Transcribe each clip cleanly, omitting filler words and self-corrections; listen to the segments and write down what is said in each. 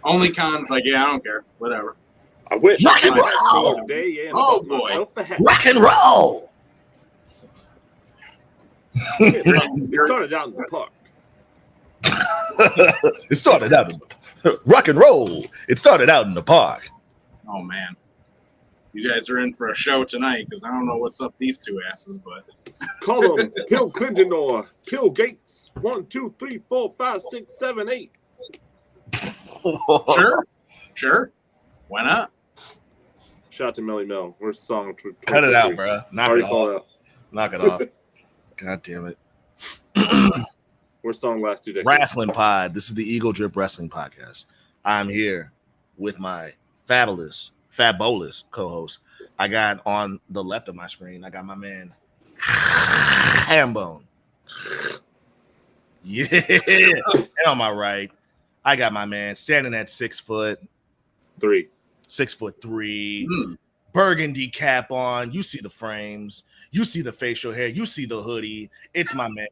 Only cons, like, yeah, I don't care. Whatever. I went Rock and roll today, Oh, boy. Rock and roll. It started out in the park. It started out in rock and roll. It started out in the park. Oh, man. You guys are in for a show tonight because I don't know what's up these two asses, but Call them Bill Clinton or Bill Gates. 1, 2, 3, 4, 5, 6, 7, 8. Sure. Why not? Shout out to Melly Mel. Where's the song? Cut it out, bro. Knock it off. Out. Knock it off. God damn it. Where's the song last 2 decades? Wrestling Pod. This is the EgoDrip Wrestling Podcast. I'm here with my fabulous co-host. I got on the left of my screen, I got my man Hambone. Yeah. And on my right, I got my man standing at 6'3", 6'3", burgundy cap on. You see the frames, you see the facial hair, you see the hoodie. It's my man,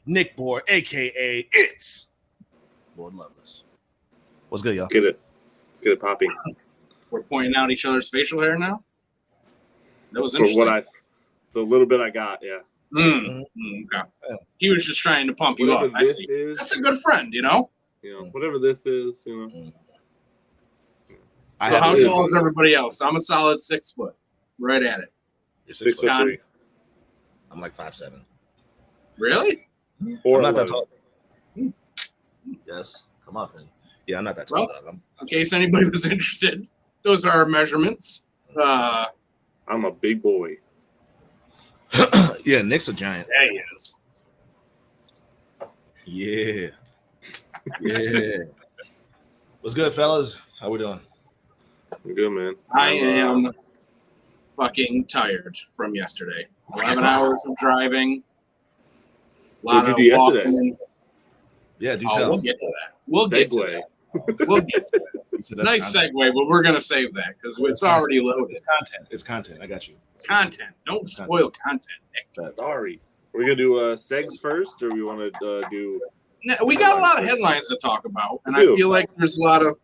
Nick Bohr, aka it's Lord Loveless. What's good, y'all? Let's get it popping. We're pointing out each other's facial hair now. That was For interesting. the little bit I got, yeah. Okay. He was just trying to pump you up. I see. That's a good friend, you know. Whatever this is, So how tall is everybody else? I'm a solid 6 foot. Right at it. You're 6'3". I'm like 5'7". Really? Or I'm not that 11. tall. Yes. Come on, man. Yeah, I'm not that tall. Well, in case anybody was interested, those are our measurements. I'm a big boy. Yeah, Nick's a giant. There he is. Yeah. What's good, fellas? How we doing? I'm good, man. I am fucking tired from yesterday. 11 hours of driving. What'd you do yesterday? Yeah, do Oh, tell. we'll get to that. We'll get to that. Nice segue, but we're going to save that because it's already loaded. It's content. I got you. Content. Don't spoil content, Nick. Sorry. We're going to do segs first, or we want to do... No, we got a lot of headlines to talk about, and I feel like there's a lot of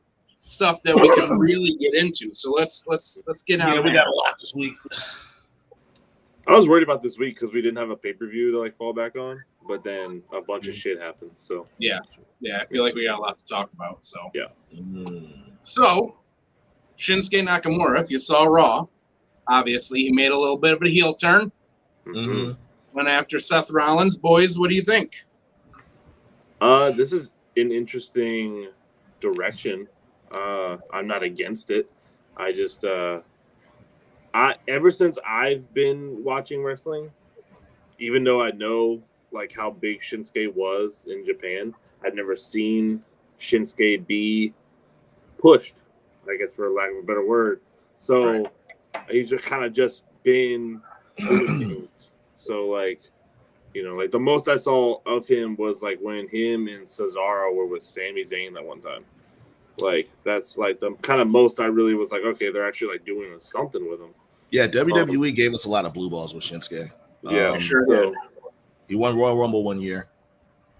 stuff that we can really get into. So let's get out. Yeah, we got a lot this week. I was worried about this week because we didn't have a pay-per-view to fall back on, but then a bunch of shit happened. So yeah, I feel like we got a lot to talk about. So yeah. So Shinsuke Nakamura, if you saw Raw, obviously he made a little bit of a heel turn. Mm-hmm. Went after Seth Rollins. Boys, what do you think? This is an interesting direction. I'm not against it. I just ever since I've been watching wrestling, even though I know how big Shinsuke was in Japan, I'd never seen Shinsuke be pushed, I guess, for lack of a better word. So he's just kind of just been so the most I saw of him was when him and Cesaro were with Sami Zayn that one time. That's the kind of most I really was okay, they're actually doing something with him. Yeah, WWE gave us a lot of blue balls with Shinsuke. Yeah, sure. So, he won Royal Rumble one year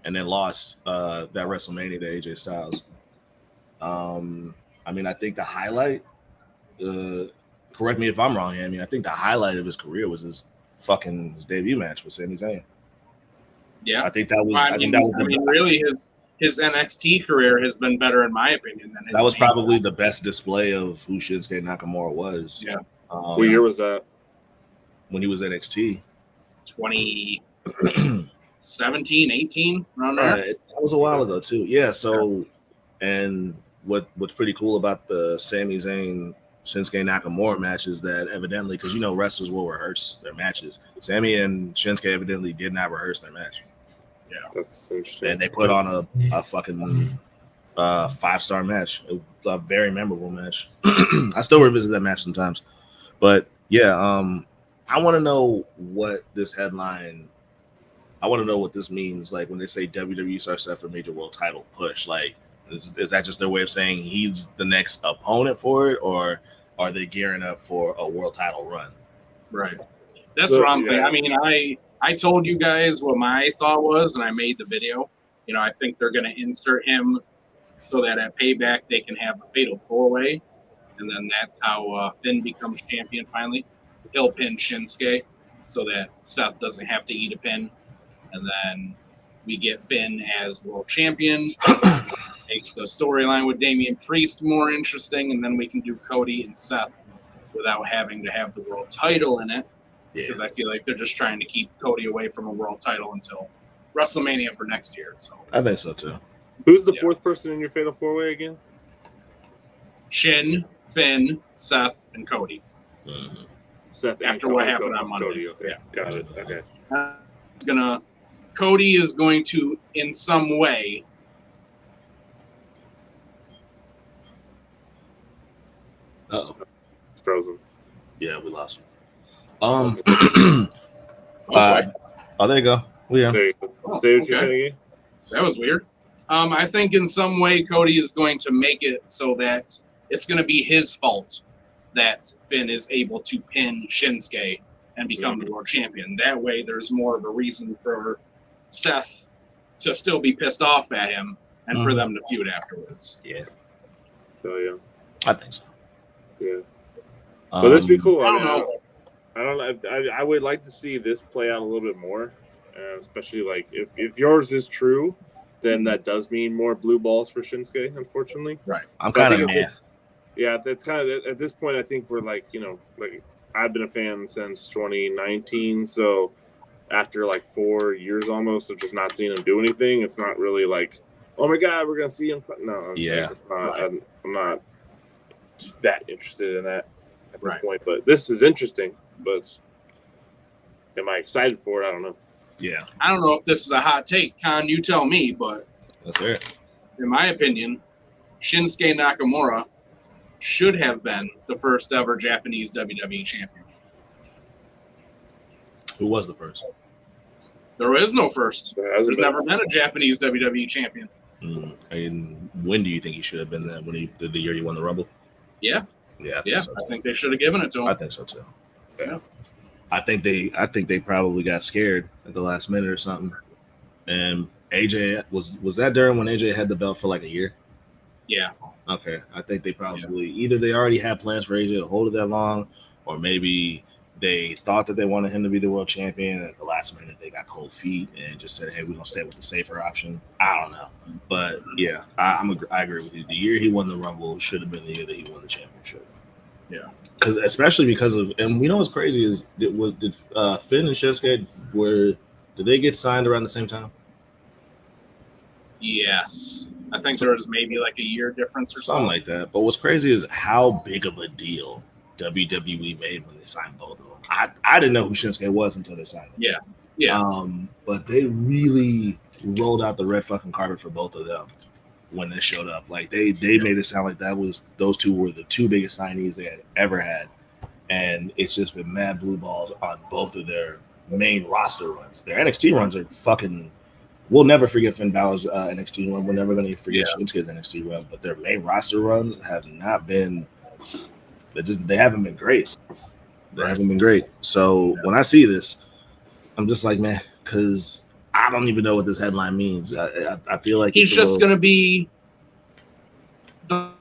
and then lost that WrestleMania to AJ Styles. I think the highlight, correct me if I'm wrong, I think the highlight of his career was his debut match with Sami Zayn. Yeah. I think that was really his NXT career has been better in my opinion than his that was probably the best display of who Shinsuke Nakamura was. Yeah. What year was that? When he was NXT. 2017, 18, around there. That was a while ago too. Yeah. So, and what's pretty cool about the Sami Zayn Shinsuke Nakamura match is that evidently, because wrestlers will rehearse their matches. Sami and Shinsuke evidently did not rehearse their match. Yeah, that's interesting. And they put on a fucking 5-star match, a very memorable match. I still revisit that match sometimes, but yeah, I want to know what this headline. I want to know what this means. When they say WWE starts set for major world title push, is that just their way of saying he's the next opponent for it, or are they gearing up for a world title run? Right. That's what I'm thinking. I told you guys what my thought was, and I made the video. I think they're going to insert him so that at Payback they can have a fatal 4-way, and then that's how Finn becomes champion finally. He'll pin Shinsuke so that Seth doesn't have to eat a pin, and then we get Finn as world champion. Makes the storyline with Damian Priest more interesting, and then we can do Cody and Seth without having to have the world title in it, because I feel like they're just trying to keep Cody away from a world title until WrestleMania for next year. So I think so too. Who's the fourth person in your Fatal 4-Way again? Shin, Finn, Seth, and Cody. Mm-hmm. Seth after what happened on Monday. Cody, okay. Yeah. Got it. Okay. Cody is going to, in some way, It's frozen. Yeah, we lost him. There you go. Yeah. There you go. Say what you said again. That was weird. I think in some way Cody is going to make it so that it's going to be his fault that Finn is able to pin Shinsuke and become the world champion. That way there's more of a reason for Seth to still be pissed off at him and for them to feud afterwards. Yeah. So, yeah. I think so. Yeah. But this would be cool. I don't know. I would like to see this play out a little bit more, especially like if yours is true, then that does mean more blue balls for Shinsuke, unfortunately. Right. I'm kind of mad. Yeah, that's kind of at this point. I think we're like like I've been a fan since 2019, so after like 4 years almost of just not seeing him do anything, it's not really like, oh my god, we're gonna see him. No, yeah, it's not, I'm not that interested in that at this point. But this is interesting. But am I excited for it? I don't know. Yeah, I don't know if this is a hot take, Con. You tell me, but that's it. In my opinion, Shinsuke Nakamura should have been the first ever Japanese WWE champion. Who was the first? There is no first. There's never been a Japanese WWE champion. And when do you think he should have been that? When he the year he won the Rumble? Yeah. Yeah. I think they should have given it to him. I think so too. Yeah. I think they probably got scared at the last minute or something. And AJ was that during when AJ had the belt for like a year? Yeah. Okay. I think they probably either they already had plans for AJ to hold it that long, or maybe they thought that they wanted him to be the world champion, and at the last minute they got cold feet and just said, "Hey, we're gonna stay with the safer option." I don't know, but yeah, I agree with you. The year he won the Rumble should have been the year that he won the championship. Yeah, especially because of, and we know what's crazy is did Finn and Shinsuke did they get signed around the same time? Yes, I think there was maybe like a year difference or something like that. But what's crazy is how big of a deal WWE made when they signed both of them. I didn't know who Shinsuke was until they signed him. Yeah. But they really rolled out the red fucking carpet for both of them when they showed up. Like they made it sound like those two were the two biggest signees they had ever had, and it's just been mad blue balls on both of their main roster runs. Their NXT runs are fucking. We'll never forget Finn Balor's NXT run. We're never going to forget Shinsuke's NXT run. But their main roster runs have not been. They haven't been great. They haven't been great. So when I see this, I'm just like, man, because I don't even know what this headline means. I feel like he's just going to be. I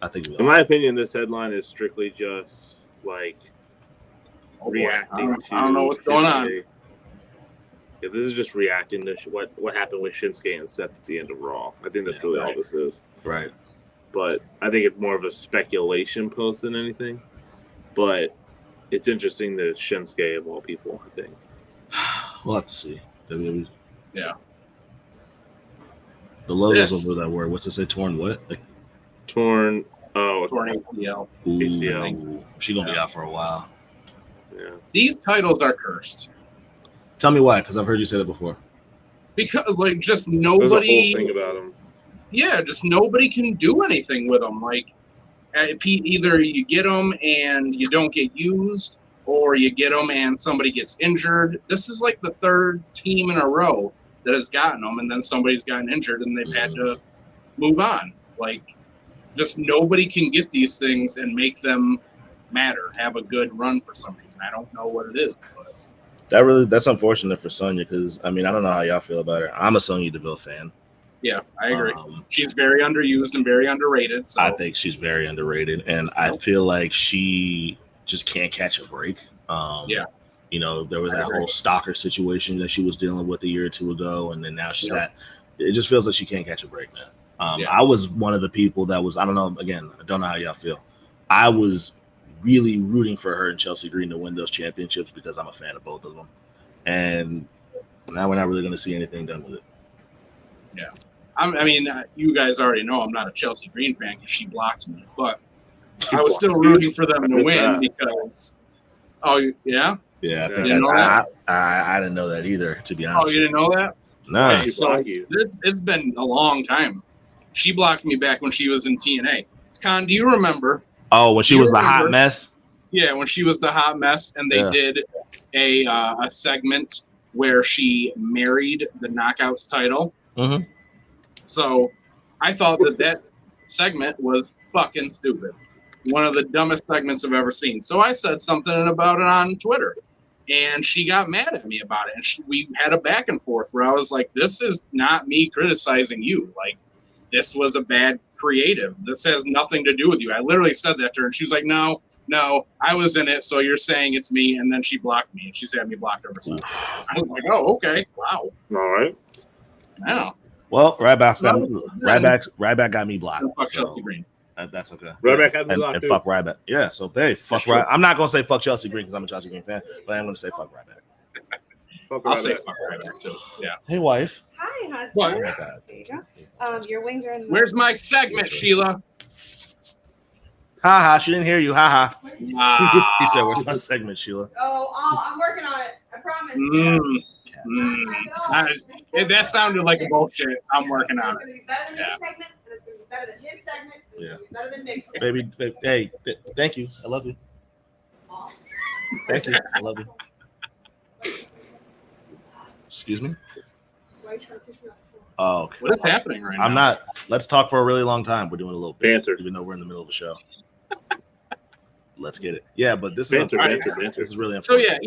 think, in my opinion, this headline is strictly just like reacting to. I don't know what's going on. Yeah, this is just reacting to what happened with Shinsuke and Seth at the end of Raw. I think that's really all this is. Right. But I think it's more of a speculation post than anything. But it's interesting that it's Shinsuke of all people, I think. We'll have to see. Yeah. The logo's over that word. What's it say? Torn what? Like torn ACL. ACL. She's going to be out for a while. Yeah. These titles are cursed. Tell me why, because I've heard you say that before. Because, like, just nobody. There's a whole thing about them. Yeah, just nobody can do anything with them. Like, either you get them and you don't get used, or you get them and somebody gets injured. This is like the third team in a row that has gotten them, and then somebody's gotten injured and they've had to move on. Like, just nobody can get these things and make them matter, have a good run for some reason. I don't know what it is, but That's unfortunate for Sonya because I mean I don't know how y'all feel about her. I'm a Sonya Deville fan. Yeah, I agree. She's very underused and very underrated. So I think she's very underrated, and I feel like she just can't catch a break. Yeah. You know, there was that whole stalker situation that she was dealing with a year or two ago, and then now she's got. It just feels like she can't catch a break, man. I was one of the people that was. I don't know. Again, I don't know how y'all feel. I was really rooting for her and Chelsea Green to win those championships because I'm a fan of both of them, and now we're not really going to see anything done with it. Yeah. I mean, you guys already know I'm not a Chelsea Green fan because she blocked me, but I was still rooting for them to win because. Oh yeah. Yeah, I think you know that? I didn't know that either. To be honest. Oh, you didn't know that? No. Okay, so it's been a long time. She blocked me back when she was in TNA. Con, do you remember? Oh, when she was the hot mess. Yeah, when she was the hot mess, and they did a segment where she married the Knockouts title. Mm-hmm. So I thought that segment was fucking stupid. One of the dumbest segments I've ever seen. So I said something about it on Twitter, and she got mad at me about it. And we had a back and forth where I was like, this is not me criticizing you. Like, this was a bad creative. This has nothing to do with you. I literally said that to her, and she was like, no, I was in it, so you're saying it's me. And then she blocked me, and she's had me blocked ever since. I was like, oh, okay, wow. All right. Yeah. Well, Ryback got me blocked. Fuck Chelsea Green. That's okay. Ryback had me blocked and fuck Ryback. Yeah, so hey, fuck Ryback. I'm not gonna say fuck Chelsea Green because I'm a Chelsea Green fan, but I'm gonna say fuck Ryback. I'll say fuck Ryback too. Yeah. Hey, wife. Hi, husband. What? There you go. Your wings are in. Where's my segment, Sheila? Ha. She didn't hear you. Ha. Ah. He said, "Where's my segment, Sheila?" Oh, I'm working on it. I promise. That sounded like a bullshit. I'm working on it. It's gonna be better than your segment, and it's gonna be better than his segment. And it's gonna be better than Nick's segment. Baby, hey, thank you. I love you. Thank you. I love you. Excuse me? Why are you trying to push me off the floor? Oh, okay. What is happening right now? I'm not. Let's talk for a really long time. We're doing a little banter, even though we're in the middle of the show. Let's get it. Yeah, but this banter. This is really important. So yeah,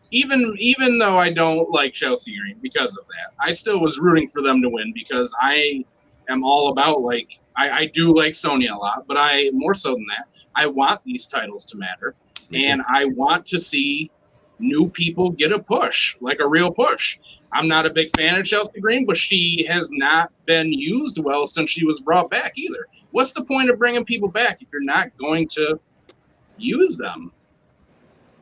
even though I don't like Chelsea Green because of that, I still was rooting for them to win because I am all about I do like Sonya a lot, but I more so than that, I want these titles to matter, and I want to see new people get a push, like a real push. I'm not a big fan of Chelsea Green, but she has not been used well since she was brought back either. What's the point of bringing people back if you're not going to use them?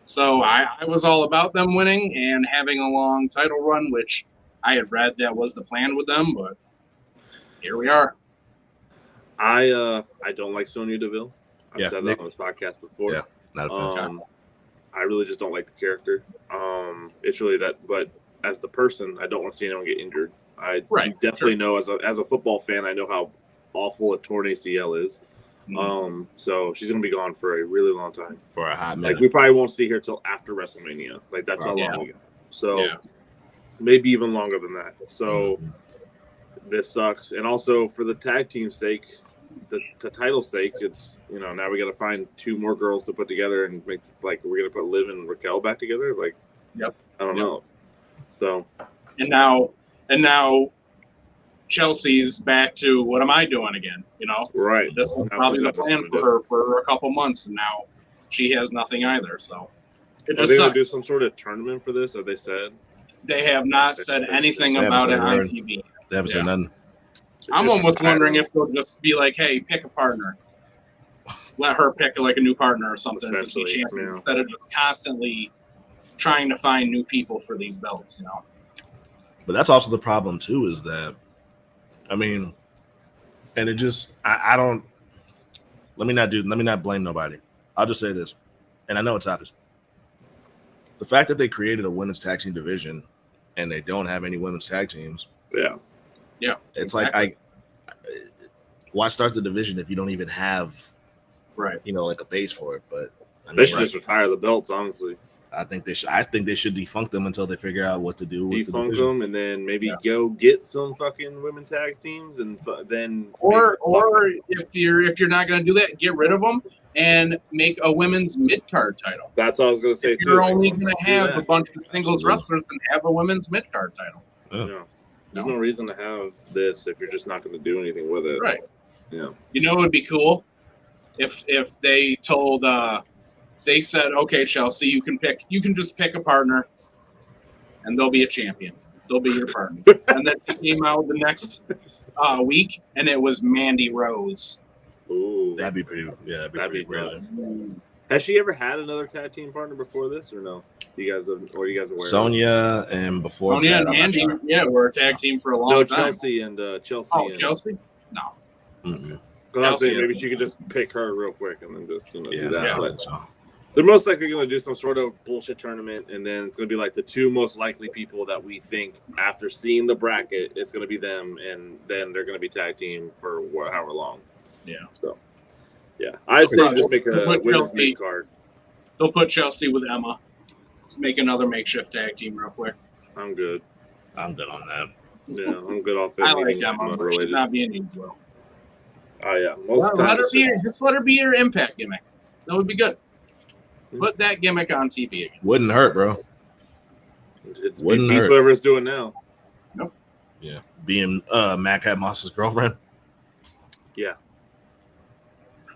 So I was all about them winning and having a long title run, which I had read that was the plan with them, but here we are. I don't like Sonya Deville. I've said that on this podcast before. Yeah, not a fan. I really just don't like the character. It's really that, but as the person, I don't want to see anyone get injured. I definitely know as a football fan, I know how awful a torn ACL is. So she's gonna be gone for a really long time. For a hot minute. Like we probably won't see her till after WrestleMania. Like that's how long we go. So maybe even longer than that. So this sucks. And also for the tag team's sake, the title's sake, it's now we got to find two more girls to put together and make we're gonna put Liv and Raquel back together. I don't know. So and now Chelsea's back to what am I doing again? Right. This was probably the plan for her for a couple months, and now she has nothing either. So it just sucks. Are they going to do some sort of tournament for this? Have they said? They have not said anything about it on TV. They haven't said nothing. I'm almost wondering if they'll just be like, "Hey, pick a partner. Let her pick a new partner or something to be champion instead of just constantly trying to find new people for these belts." But that's also the problem too. Is that I mean, and it just I don't. Let me not blame nobody. I'll just say this, and I know it's obvious. The fact that they created a women's tag team division and they don't have any women's tag teams. Yeah. It's exactly. Why start the division if you don't even have, a base for it? But they should just retire the belts, honestly. I think they should defunct them until they figure out what to do with Defunct them, and then maybe go get some fucking women tag teams, and then or if you're not going to do that, get rid of them and make a women's mid card title. That's all I was going to say. You're only going to have a bunch of singles wrestlers and have a women's mid card title. Yeah. There's no reason to have this if you're just not going to do anything with it. Right. Yeah. You know, it would be cool if they told. They said, okay, Chelsea, you can just pick a partner and they'll be a champion. They'll be your partner. And then she came out the next week and it was Mandy Rose. Ooh. That'd be pretty pretty nuts. Has she ever had another tag team partner before this or no? You guys aware? Sonya and before Sonya that, and Mandy, were a tag team for a long time. Chelsea and Chelsea. Oh, Chelsea? No. Mm-hmm. I was saying maybe she could just pick her real quick and then just do that. Yeah. But they're most likely going to do some sort of bullshit tournament, and then it's going to be like the two most likely people that we think after seeing the bracket, it's going to be them, and then they're going to be tag team for however long. Yeah. So, yeah, I'd say just make a women's mid card. They'll put Chelsea with Emma. Let's make another makeshift tag team real quick. I'm good. I'm good on that. Yeah, I'm good off it. I like Emma, but she's not being used well. Oh yeah, just let her be your Impact gimmick. That would be good. Put that gimmick on TV again. Wouldn't hurt, bro. It's whatever it's doing now. Nope. Yeah, being Madcap Moss's girlfriend. Yeah.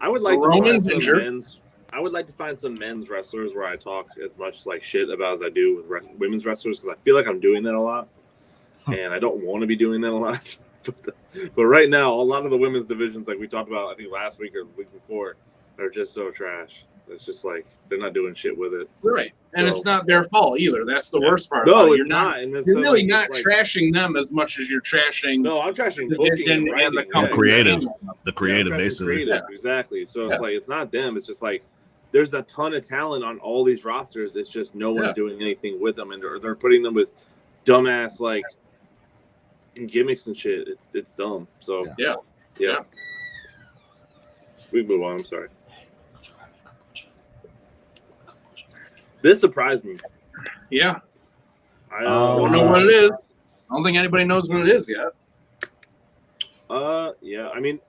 I would like to find some men's wrestlers where I talk as much like shit about as I do with women's wrestlers, because I feel like I'm doing that a lot, and I don't want to be doing that a lot. But right now, a lot of the women's divisions, like we talked about, I think last week or the week before, are just so trash. It's just like they're not doing shit with it. Right. And it's not their fault either. That's the worst part. No, it's not. You're really not trashing them as much as you're trashing. No, I'm trashing the booking and the company. The creative, basically. Creative, exactly. So it's like it's not them. It's just like there's a ton of talent on all these rosters. It's just no one's doing anything with them, and they're putting them with dumbass like gimmicks and shit. It's dumb. So yeah. We move on. I'm sorry. This surprised me. Yeah. I don't know what it is. I don't think anybody knows what it is yet. Yeah. I mean,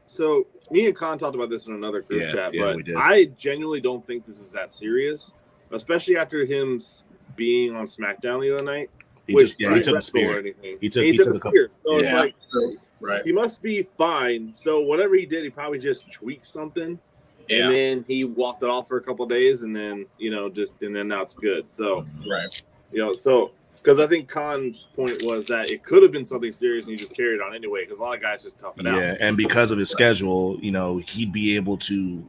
so me and Khan talked about this in another group chat, but we did. I genuinely don't think this is that serious, especially after him being on SmackDown the other night. He took a spear. He took a spear. So it's like, he must be fine. So whatever he did, he probably just tweaked something. Yeah. And then he walked it off for a couple of days, and then and then now it's good. So so because I think Khan's point was that it could have been something serious, and he just carried on anyway. Because a lot of guys just tough it out. Yeah, and because of his schedule, he'd be able to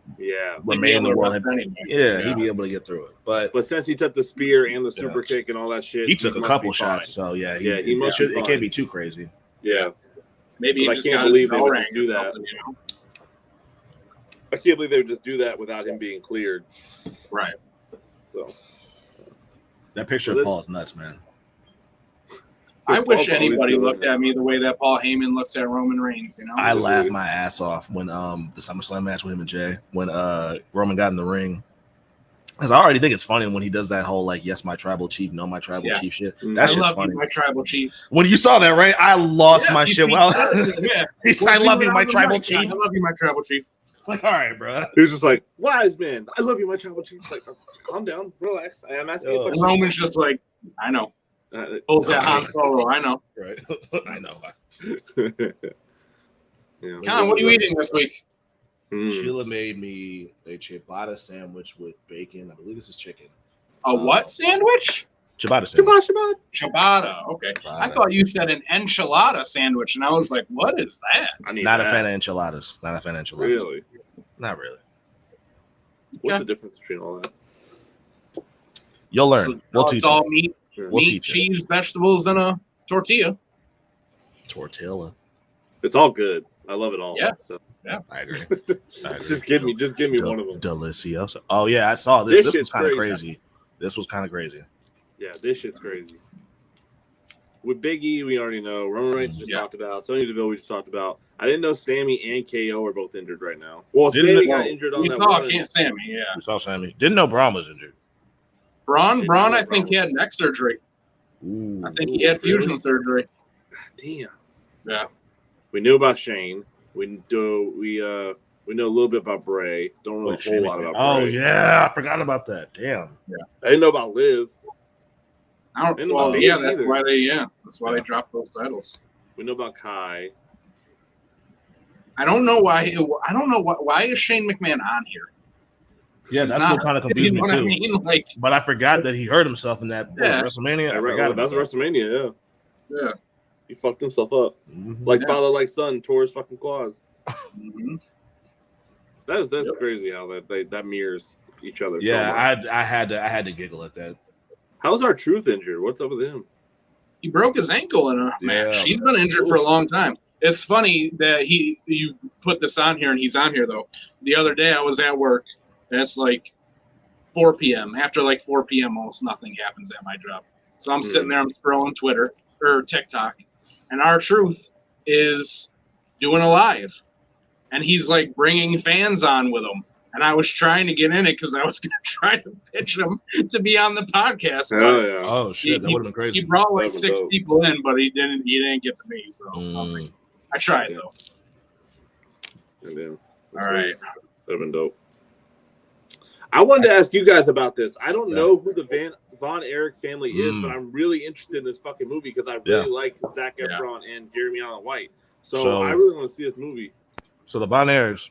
remain in the world. He'd be able to get through it. But since he took the spear and the super kick and all that shit, he took a couple shots. So he must. It can't be too crazy. Yeah, maybe. I can't believe they would just do that. I can't believe they would just do that without him being cleared. Right. So that picture of Paul is nuts, man. I wish anybody looked at me the way that Paul Heyman looks at Roman Reigns. I laughed my ass off when the SummerSlam match with him and Jay, when Roman got in the ring. Because I already think it's funny when he does that whole like, yes, my tribal chief, no, my tribal chief shit. That's just funny. You, my tribal chief. When you saw that, right? I lost my shit. Well, he said, I love you, my tribal chief. I love you, my tribal chief. Like, all right, bro. He was just like, wise man, I love you, my tribal chief. Like, calm down, relax. I am asking you a question. Roman's just like, I know. Han Solo, I know. Right. I know. Con, what are you eating this week? Sheila made me a ciabatta sandwich with bacon. I believe this is chicken. A what sandwich? Ciabatta sandwich. Ciabatta. Okay. Ciabatta. I thought you said an enchilada sandwich, and I was like, what is that? Not a fan of enchiladas. Really? Not really. What's the difference between all that? You'll learn. It's all meat, cheese, vegetables, and a tortilla. Tortilla. It's all good. I love it all. Yeah. So. Yeah, I agree. Just give me one of them. Delicioso. Oh yeah, I saw this. This was kind of crazy. This was kind of crazy. Yeah, this shit's crazy. With Big E, we already know. Roman Reigns just talked about. Sonya Deville, we just talked about. I didn't know Sammy and KO are both injured right now. Well, Sammy got injured on that one. Sammy, yeah. We saw Sammy. Didn't know Braun was injured. Braun, I think he had neck surgery. Ooh. I think he had fusion surgery. Damn. Yeah. We knew about Shane. We know a little bit about Bray. Don't know a whole lot about Bray. Oh yeah, I forgot about that. Damn. Yeah. I didn't know about Liv. That's why they dropped those titles. We know about Kai. I don't know why. Why is Shane McMahon on here? Yeah, that's what kind of confused me too. I mean? Like, but I forgot that he hurt himself in that WrestleMania. That's WrestleMania. Yeah. He fucked himself up. Mm-hmm. Like father, like son, tore his fucking claws. Mm-hmm. That's crazy how that mirrors each other. Yeah, so I had to giggle at that. How's R-Truth injured? What's up with him? He broke his ankle in a match. He's been injured for a long time. It's funny that you put this on here and he's on here though. The other day I was at work and it's like 4 p.m. After like 4 p.m. almost nothing happens at my job. So I'm sitting there, I'm scrolling Twitter or TikTok, and R-Truth is doing a live, and he's like bringing fans on with him. And I was trying to get in it because I was going to try to pitch him to be on the podcast. Oh shit, that would have been crazy. He brought like 6 people in, but he didn't get to me. So I tried though. All right, that'd have been dope. I wanted to ask you guys about this. I don't know who the Von Erich family is, but I'm really interested in this fucking movie because I really like Zac Efron and Jeremy Allen White. So I really want to see this movie. So the Von Erichs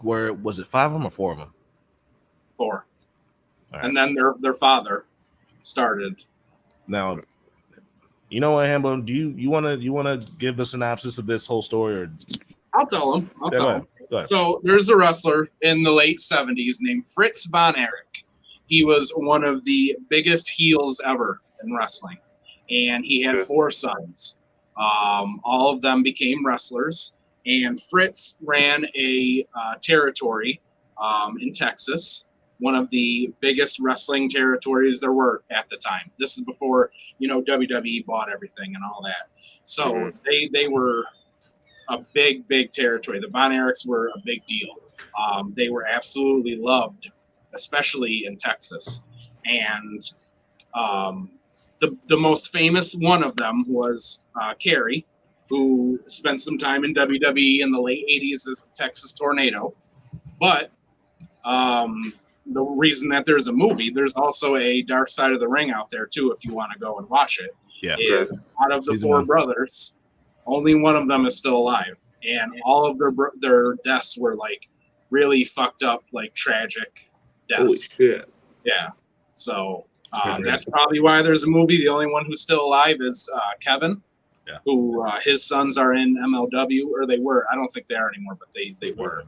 was it 5 of them or 4 of them? 4. Right. And then their father started. Now, you know what, Hambo? Do you want to give the synopsis of this whole story, or I'll tell him. So there's a wrestler in the late 70s named Fritz Von Erich. He was one of the biggest heels ever in wrestling, and he had 4 sons. All of them became wrestlers, and Fritz ran a territory in Texas, one of the biggest wrestling territories there were at the time. This is before, WWE bought everything and all that. So they were a big territory. The Von Erichs were a big deal. They were absolutely loved, especially in Texas. And the most famous one of them was Kerry, who spent some time in WWE in the late 80s as the Texas Tornado. But the reason that there's a movie, there's also a Dark Side of the Ring out there too, if you want to go and watch it. Yeah. Out of the 4 brothers, only one of them is still alive, and all of their deaths were like really fucked up, like tragic deaths. Holy shit! Yeah, so that's probably why there's a movie. The only one who's still alive is Kevin, who his sons are in MLW, or they were. I don't think they are anymore, but they were.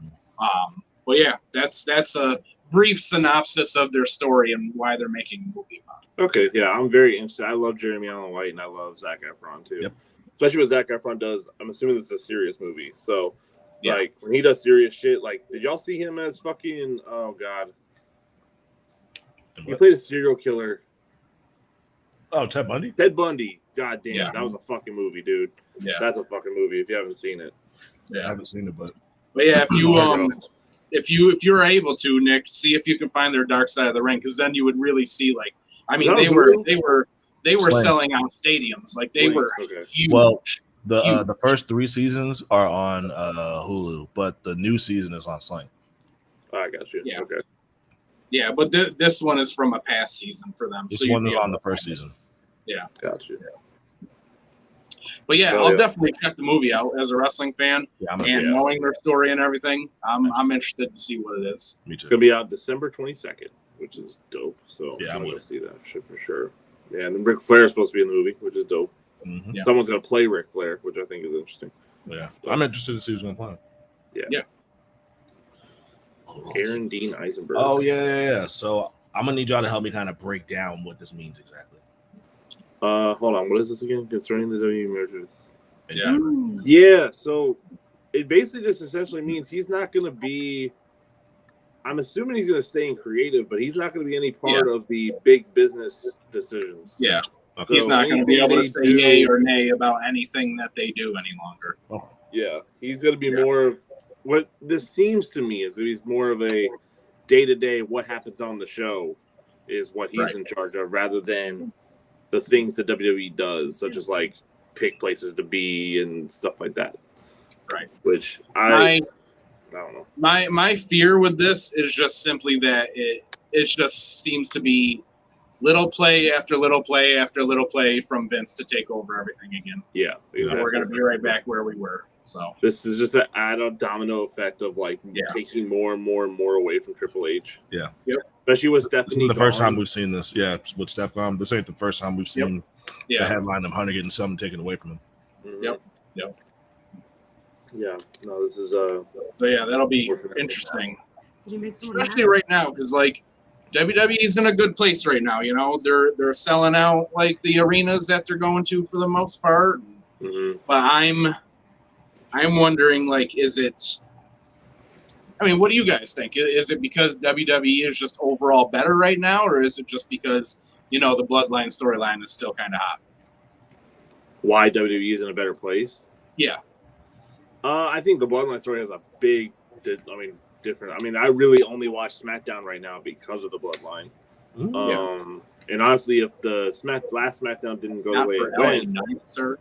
But yeah, that's a brief synopsis of their story and why they're making a movie about it. Okay, yeah, I'm very interested. I love Jeremy Allen White, and I love Zac Efron too. Yep. Especially what Zac Efron does. I'm assuming this is a serious movie. So, like, when he does serious shit, like, did y'all see him as fucking, oh, God. He played a serial killer. Oh, Ted Bundy? Ted Bundy. God damn, that was a fucking movie, dude. Yeah. That's a fucking movie if you haven't seen it. Yeah, I haven't seen it, but yeah, if you're able to, Nick, see if you can find their Dark Side of the Ring, because then you would really see, like, I mean, they were selling out stadiums. Like, they were huge. Well, the first 3 seasons are on Hulu, but the new season is on Sling. Oh, I got you. Yeah. Okay. Yeah, but this one is from a past season for them. This one is on the first season. Yeah. Got you. But yeah, I'll definitely check the movie out as a wrestling fan. Knowing their story and everything, I'm interested to see what it is. Me too. It's going to be out December 22nd, which is dope. So I'm going to see that shit for sure. Yeah, and then Ric Flair is supposed to be in the movie, which is dope. Mm-hmm. Yeah. Someone's going to play Ric Flair, which I think is interesting. Yeah. I'm interested to see who's going to play. Yeah. Aaron Dean Eisenberg. Oh, yeah. So I'm going to need y'all to help me kind of break down what this means exactly. Hold on. What is this again? Concerning the WWE mergers. Yeah. Yeah, so it basically just essentially means he's not going to be, I'm assuming he's going to stay in creative, but he's not going to be any part of the big business decisions. Yeah. Okay. He's not going to be able to say yay or nay about anything that they do any longer. Oh. Yeah. He's going to be more of, what this seems to me is that he's more of a day-to-day what happens on the show is what he's in charge of, rather than the things that WWE does, such as like pick places to be and stuff like that. Right. Which I don't know. My fear with this is just simply that it just seems to be little play after little play after little play from Vince to take over everything again. Yeah, exactly. So we're going to be right back where we were. So this is just an add-on domino effect of like taking more and more and more away from Triple H. Yeah. Yep. Especially with Stephanie. This is the first time we've seen this. Yeah, with Steph gone. This ain't the first time we've seen the headline of Hunter getting something taken away from him. Mm-hmm. Yep. Yeah. No, this is So yeah, that'll be interesting. Especially right now, because like WWE's in a good place right now. You know, they're selling out like the arenas that they're going to for the most part. Mm-hmm. But I'm wondering, like, is it? I mean, what do you guys think? Is it because WWE is just overall better right now, or is it just because the Bloodline storyline is still kind of hot? Why WWE is in a better place? Yeah. I think the Bloodline story has a big, different. I mean, I really only watch SmackDown right now because of the Bloodline. And honestly, if the last SmackDown didn't go the way it went, Knight, sir.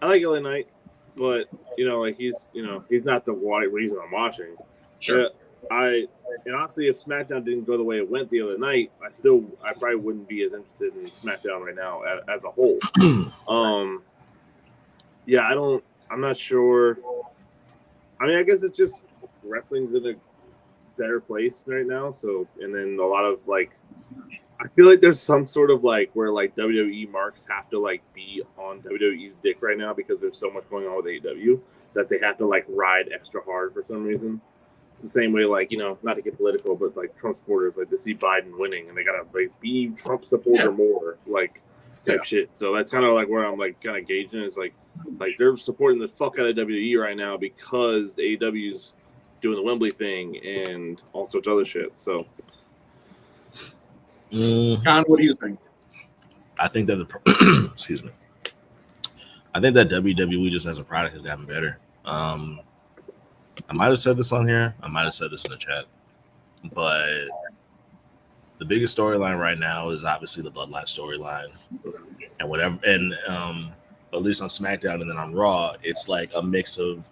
I like LA Knight, but he's not the reason I'm watching. Sure. And honestly, if SmackDown didn't go the way it went the other night, I probably wouldn't be as interested in SmackDown right now as a whole. I'm not sure. I mean, I guess it's just wrestling's in a better place right now. So, and then a lot of like, I feel like there's some sort of like where like WWE marks have to like be on WWE's dick right now because there's so much going on with AEW that they have to like ride extra hard for some reason. It's the same way, like, not to get political, but like Trump supporters like to see Biden winning and they gotta like be Trump supporter more, like type shit. So that's kind of like where I'm like kind of gauging is like they're supporting the fuck out of WWE right now because AEW's doing the Wembley thing and all sorts of other shit. So, Con, what do you think? I think that excuse me. I think that WWE just as a product has gotten better. I might have said this on here. I might have said this in the chat, but the biggest storyline right now is obviously the Bloodline storyline, and whatever. And at least on SmackDown and then on Raw, it's like a mix of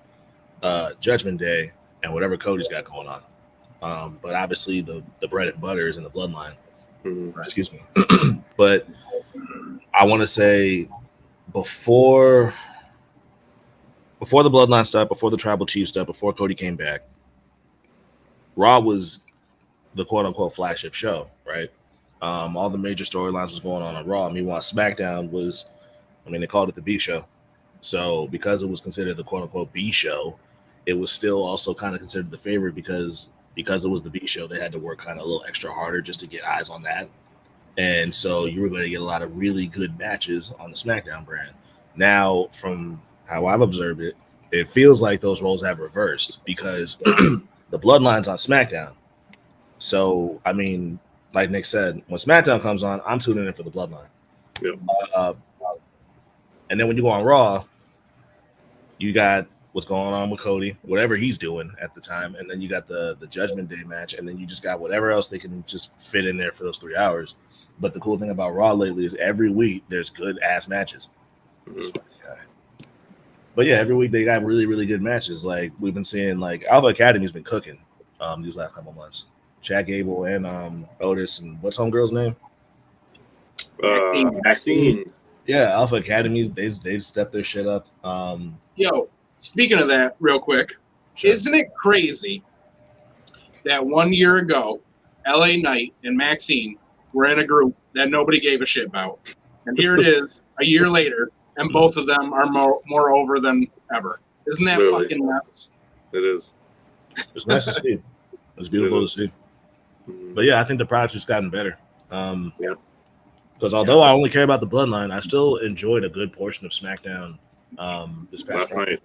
Judgment Day and whatever Cody's got going on. But obviously the bread and butter is in the Bloodline. Excuse me. But I want to say before the Bloodline stuff, before the Tribal Chief stuff, before Cody came back, Raw was the quote-unquote flagship show, right? All the major storylines was going on Raw. Meanwhile, SmackDown was, they called it the B show. So because it was considered the quote-unquote B show, it was still also kind of considered the favorite because it was the B show, they had to work kind of a little extra harder just to get eyes on that. And so you were going to get a lot of really good matches on the SmackDown brand. Now, from how I've observed it, it feels like those roles have reversed because the Bloodline's on SmackDown. So, I mean, like Nick said, when SmackDown comes on, I'm tuning in for the Bloodline. Yep. And then when you go on Raw, you got what's going on with Cody, whatever he's doing at the time, and then you got the Judgment Day match, and then you just got whatever else they can just fit in there for those 3 hours. But the cool thing about Raw lately is every week there's good-ass matches. But yeah, every week they got really, really good matches. Like we've been seeing, like Alpha Academy's been cooking these last couple months. Chad Gable and Otis and what's homegirl's name? Maxine. Yeah, Alpha Academy's they've stepped their shit up. Yo, speaking of that, real quick, Isn't it crazy that 1 year ago, LA Knight and Maxine were in a group that nobody gave a shit about, and here it is a year later, and both of them are more over than ever. Isn't that fucking nuts? It is. It's nice to see. It's beautiful to see. But yeah, I think the product's just gotten better. Because although I only care about the Bloodline, I still enjoyed a good portion of SmackDown this past night.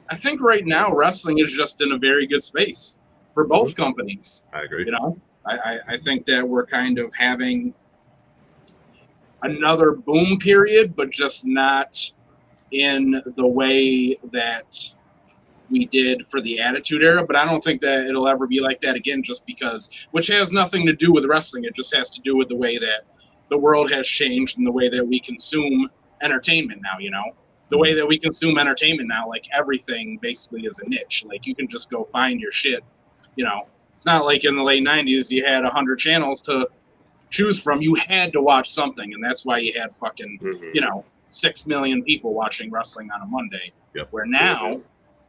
I think right now wrestling is just in a very good space for both companies. I agree. You know, I think that we're kind of having another boom period, but just not in the way that we did for the Attitude Era, but I don't think that it'll ever be like that again, just because, which has nothing to do with wrestling. It just has to do with the way that the world has changed and the way that we consume entertainment now, you know? The way that we consume entertainment now, like everything basically is a niche. Like you can just go find your shit, you know? It's not like in the late 90s you had 100 channels to choose from. You had to watch something, and that's why you had fucking, 6 million people watching wrestling on a Monday. Yep. Where now,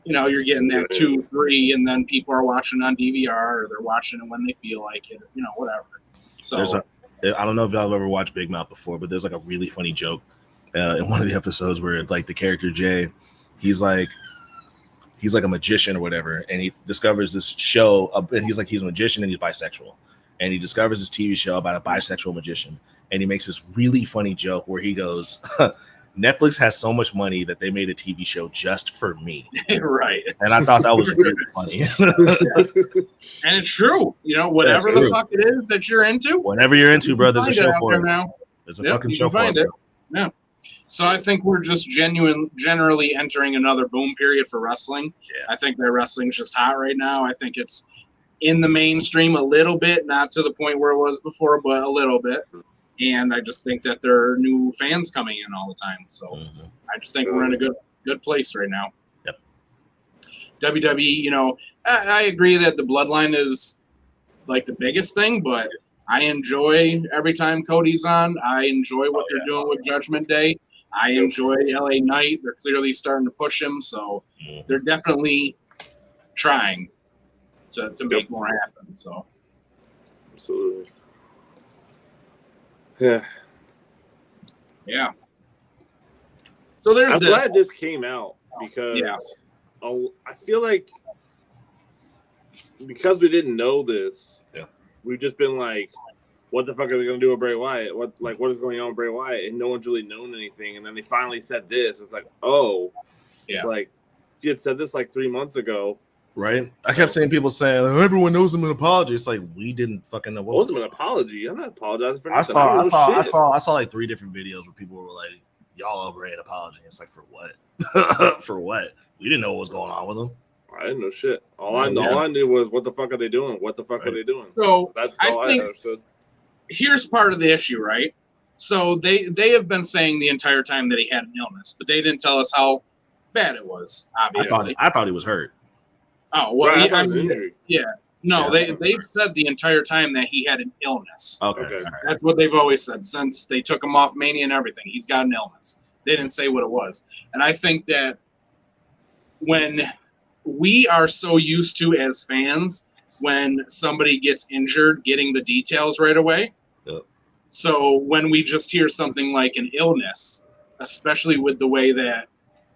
you're getting that 2, 3, and then people are watching on DVR, or they're watching it when they feel like it, whatever. So I don't know if y'all have ever watched Big Mouth before, but there's like a really funny joke in one of the episodes where like the character Jay, he's like a magician or whatever, and he discovers this show, and he's a magician and he's bisexual, and he discovers this TV show about a bisexual magician, and he makes this really funny joke where he goes, Netflix has so much money that they made a TV show just for me. Right. And I thought that was really funny. And it's true. Whatever the fuck it is that you're into. Whatever you're into, bro, there's a show for it. Now. There's a fucking show for it. Yeah. So I think we're just generally entering another boom period for wrestling. Yeah. I think that wrestling's just hot right now. I think it's in the mainstream a little bit, not to the point where it was before, but a little bit. And I just think that there are new fans coming in all the time. So I just think we're in a good place right now. Yep. WWE, I agree that the Bloodline is like the biggest thing, but I enjoy every time Cody's on. I enjoy what they're doing with Judgment Day. I enjoy LA Knight. They're clearly starting to push him. So they're definitely trying to make more happen. So absolutely. Yeah. So there's I'm glad this came out because I feel like because we didn't know this, we've just been like, what the fuck are they going to do with Bray Wyatt? What is going on with Bray Wyatt? And no one's really known anything. And then they finally said this. It's like, like you had said this like 3 months ago. Right. I kept seeing people saying, everyone knows him an apology. It's like, we didn't fucking know. What was an apology? I'm not apologizing for nothing. I saw like 3 different videos where people were like, y'all over an apology. It's like, for what? For what? We didn't know what was going on with them. I didn't know shit. All I knew was, what the fuck are they doing? What the fuck are they doing? So that's all I understood. Here's part of the issue, right? So they have been saying the entire time that he had an illness, but they didn't tell us how bad it was, obviously. I thought he was hurt. Oh, well, right, I mean, injury. Yeah. No, they've said the entire time that he had an illness. Okay. That's what they've always said since they took him off Mania and everything. He's got an illness. They didn't say what it was. And I think that when we are so used to, as fans, when somebody gets injured, getting the details right away. Yep. So when we just hear something like an illness, especially with the way that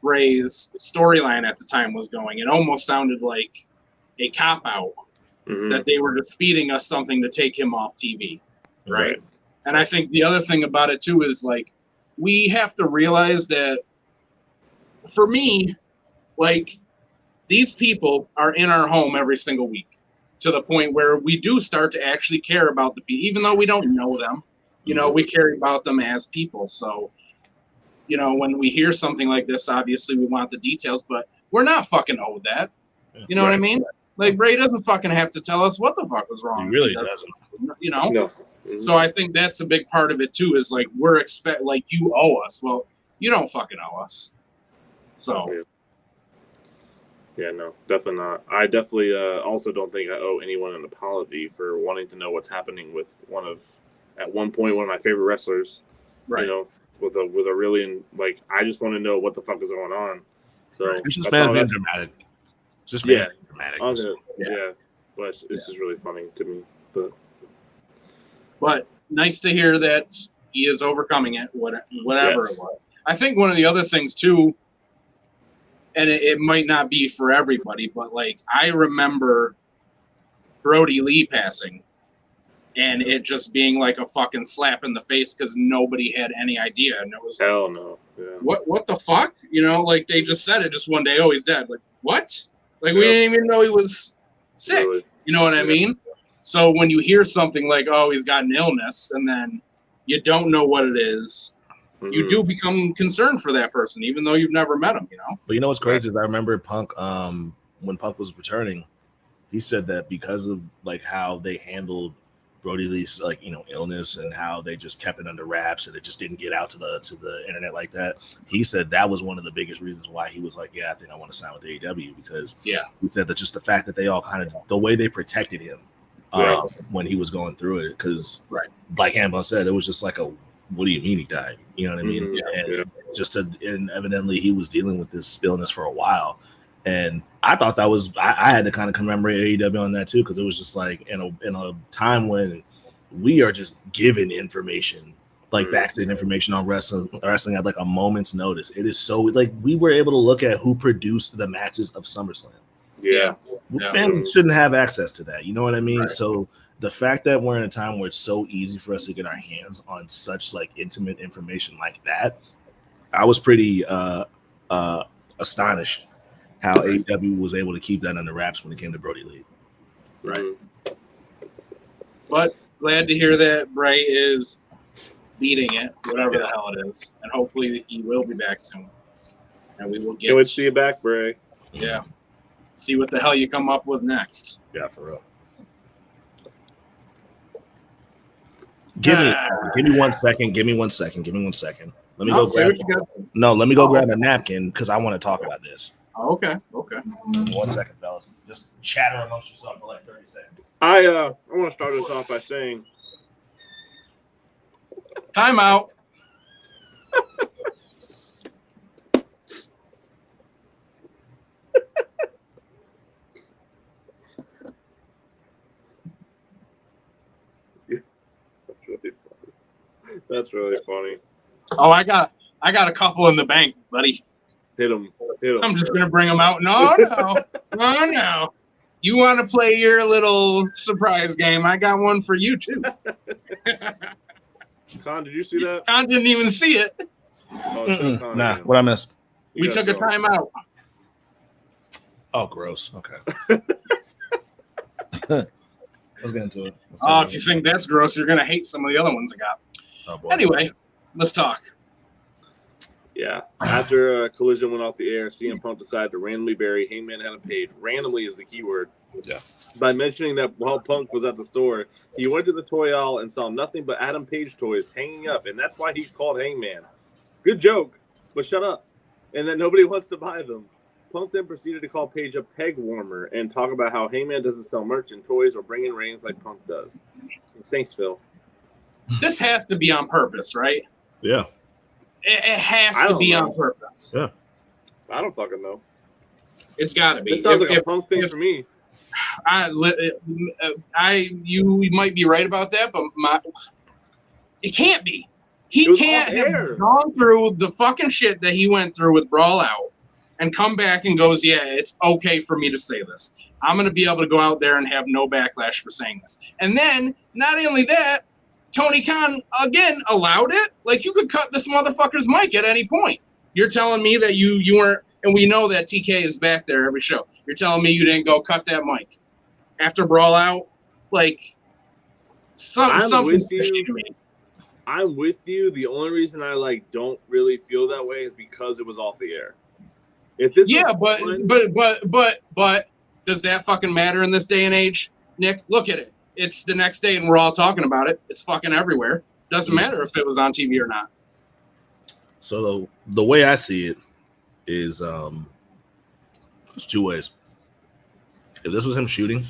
Bray's storyline at the time was going, it almost sounded like a cop-out that they were just feeding us something to take him off TV, right? And I think the other thing about it, too, is, like, we have to realize that, for me, like, these people are in our home every single week to the point where we do start to actually care about the people, even though we don't know them. We care about them as people. So, when we hear something like this, obviously we want the details, but we're not fucking owed that. You know what I mean? Like, Bray doesn't fucking have to tell us what the fuck was wrong. He really doesn't. No. So I think that's a big part of it too. Is like you owe us. Well, you don't fucking owe us. So. Yeah, no, definitely not. I definitely also don't think I owe anyone an apology for wanting to know what's happening with at one point one of my favorite wrestlers. Right. With a really I just want to know what the fuck is going on. So it's just being dramatic. Just being dramatic. But it's just really funny to me. But nice to hear that he is overcoming it, whatever it was. I think one of the other things too, and it might not be for everybody, but I remember Brody Lee passing, and it just being like a fucking slap in the face because nobody had any idea, and it was hell no. Yeah. What the fuck? They just said it just one day. Oh, he's dead. Like what? We didn't even know he was sick. Really? You know what I mean? So when you hear something like, oh, he's got an illness, and then you don't know what it is, you do become concerned for that person, even though you've never met him, But you know what's crazy is I remember Punk when Punk was returning, he said that because of like how they handled Brody Lee's like, you know, illness and how they just kept it under wraps and it just didn't get out to the internet like that. He said that was one of the biggest reasons why he was like, yeah, I think I want to sign with AEW, because he said that just the fact that they all kind of the way they protected him when he was going through it, because like Hambone said, it was just like a, what do you mean he died? You know what I mean? And evidently he was dealing with this illness for a while. And I thought that was, I had to kind of commemorate AEW on that too, because it was just like in a time when we are just given information, like backstage information on wrestling at like a moment's notice. It is so like we were able to look at who produced the matches of SummerSlam. Fans shouldn't have access to that. You know what I mean? So the fact that we're in a time where it's so easy for us to get our hands on such like intimate information like that, I was pretty astonished how AEW was able to keep that under wraps when it came to Brody Lee. Right. But glad to hear that Bray is beating it, whatever the hell it is. And hopefully he will be back soon. And we will get... Good to see you back, Bray. Yeah. See what the hell you come up with next. Yeah, for real. Give me 1 second. Give me 1 second. Let me go grab. No, let me go grab a napkin because I want to talk about this. Oh, okay. 1 second, fellas. Just chatter amongst yourself for like 30 seconds. I want to start this off by saying, time out. That's really funny. Oh, I got a couple in the bank, buddy. Hit him. I'm just gonna bring them out. No. You want to play your little surprise game? I got one for you too. Con, did you see that? Con didn't even see it. Con, nah, what I missed? We took a timeout. Oh, gross. Okay. Let's get into it. If you think that's gross, you're gonna hate some of the other ones I got. Oh, boy. Anyway, let's talk. Yeah. After Collision went off the air, CM Punk decided to randomly bury Hangman Adam Page. Randomly is the key word. Yeah. By mentioning that while Punk was at the store, he went to the toy aisle and saw nothing but Adam Page toys hanging up, and that's why he's called Hangman. Good joke, but shut up. And then nobody wants to buy them. Punk then proceeded to call Page a peg warmer and talk about how Hangman doesn't sell merch and toys or bring in ratings like Punk does. Thanks, Phil. This has to be on purpose, right? Yeah. It has to be on purpose. Yeah. I don't fucking know. It's got to be. This sounds like a Punk thing for me. You might be right about that, but it can't be. He can't have gone through the fucking shit that he went through with Brawl Out and come back and goes, yeah, it's okay for me to say this. I'm going to be able to go out there and have no backlash for saying this. And then, not only that, Tony Khan, again, allowed it. Like, you could cut this motherfucker's mic at any point. You're telling me that you weren't, and we know that TK is back there every show. You're telling me you didn't go cut that mic after Brawl Out? Like, something fishy to me. I'm with you. The only reason I don't really feel that way is because it was off the air. If this but does that fucking matter in this day and age, Nick? Look at it. It's the next day and we're all talking about it. It's fucking everywhere. Doesn't matter if it was on TV or not. So the way I see it is there's two ways. If this was him shooting,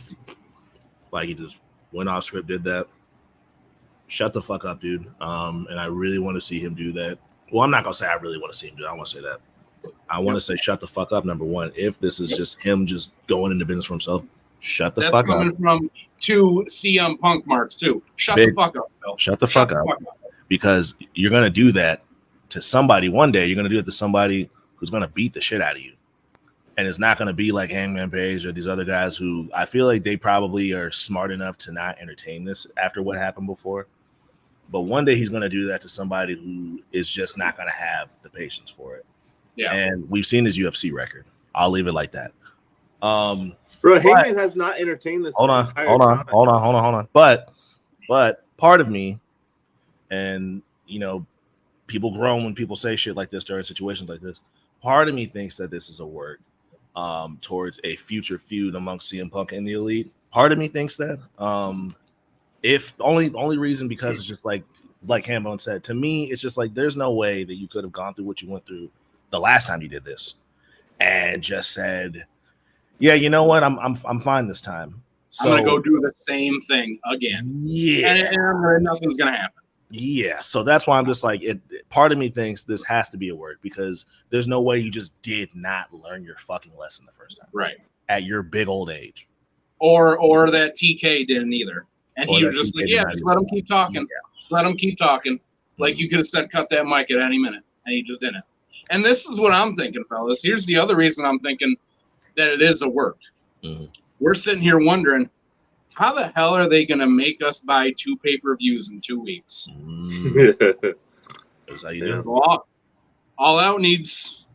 like he just went off script, did that, shut the fuck up, dude. And I really want to see him do that. Well, I'm not going to say I really want to see him do it. I don't want to say that. I want to say shut the fuck up, number one. If this is just him just going into business for himself, shut the fuck up. That's coming from two CM Punk marks, too. Shut the fuck up, Bill. Shut the fuck up. Because you're going to do that to somebody one day. You're going to do it to somebody who's going to beat the shit out of you. And it's not going to be like Hangman Page or these other guys who I feel like they probably are smart enough to not entertain this after what happened before. But one day he's going to do that to somebody who is just not going to have the patience for it. Yeah. And we've seen his UFC record. I'll leave it like that. Bro, Hangman has not entertained this. Hold on. But part of me, and people groan when people say shit like this during situations like this. Part of me thinks that this is a work towards a future feud amongst CM Punk and the Elite. Part of me thinks that. If only reason because it's just like Hambone said, to me, it's just like there's no way that you could have gone through what you went through the last time you did this and just said, yeah, you know what, I'm fine this time. So, I'm gonna go do the same thing again. Yeah, and nothing's gonna happen. Yeah, so that's why I'm just like, part of me thinks this has to be a work because there's no way you just did not learn your fucking lesson the first time, right? At your big old age, or that TK didn't either. And he was just like, yeah, just let him keep talking. Yeah. Just let him keep talking. Like you could have said, cut that mic at any minute. And he just didn't. And this is what I'm thinking, fellas. Here's the other reason I'm thinking that it is a work. Mm-hmm. We're sitting here wondering, how the hell are they going to make us buy 2 pay-per-views in 2 weeks? That's how you do it. All Out needs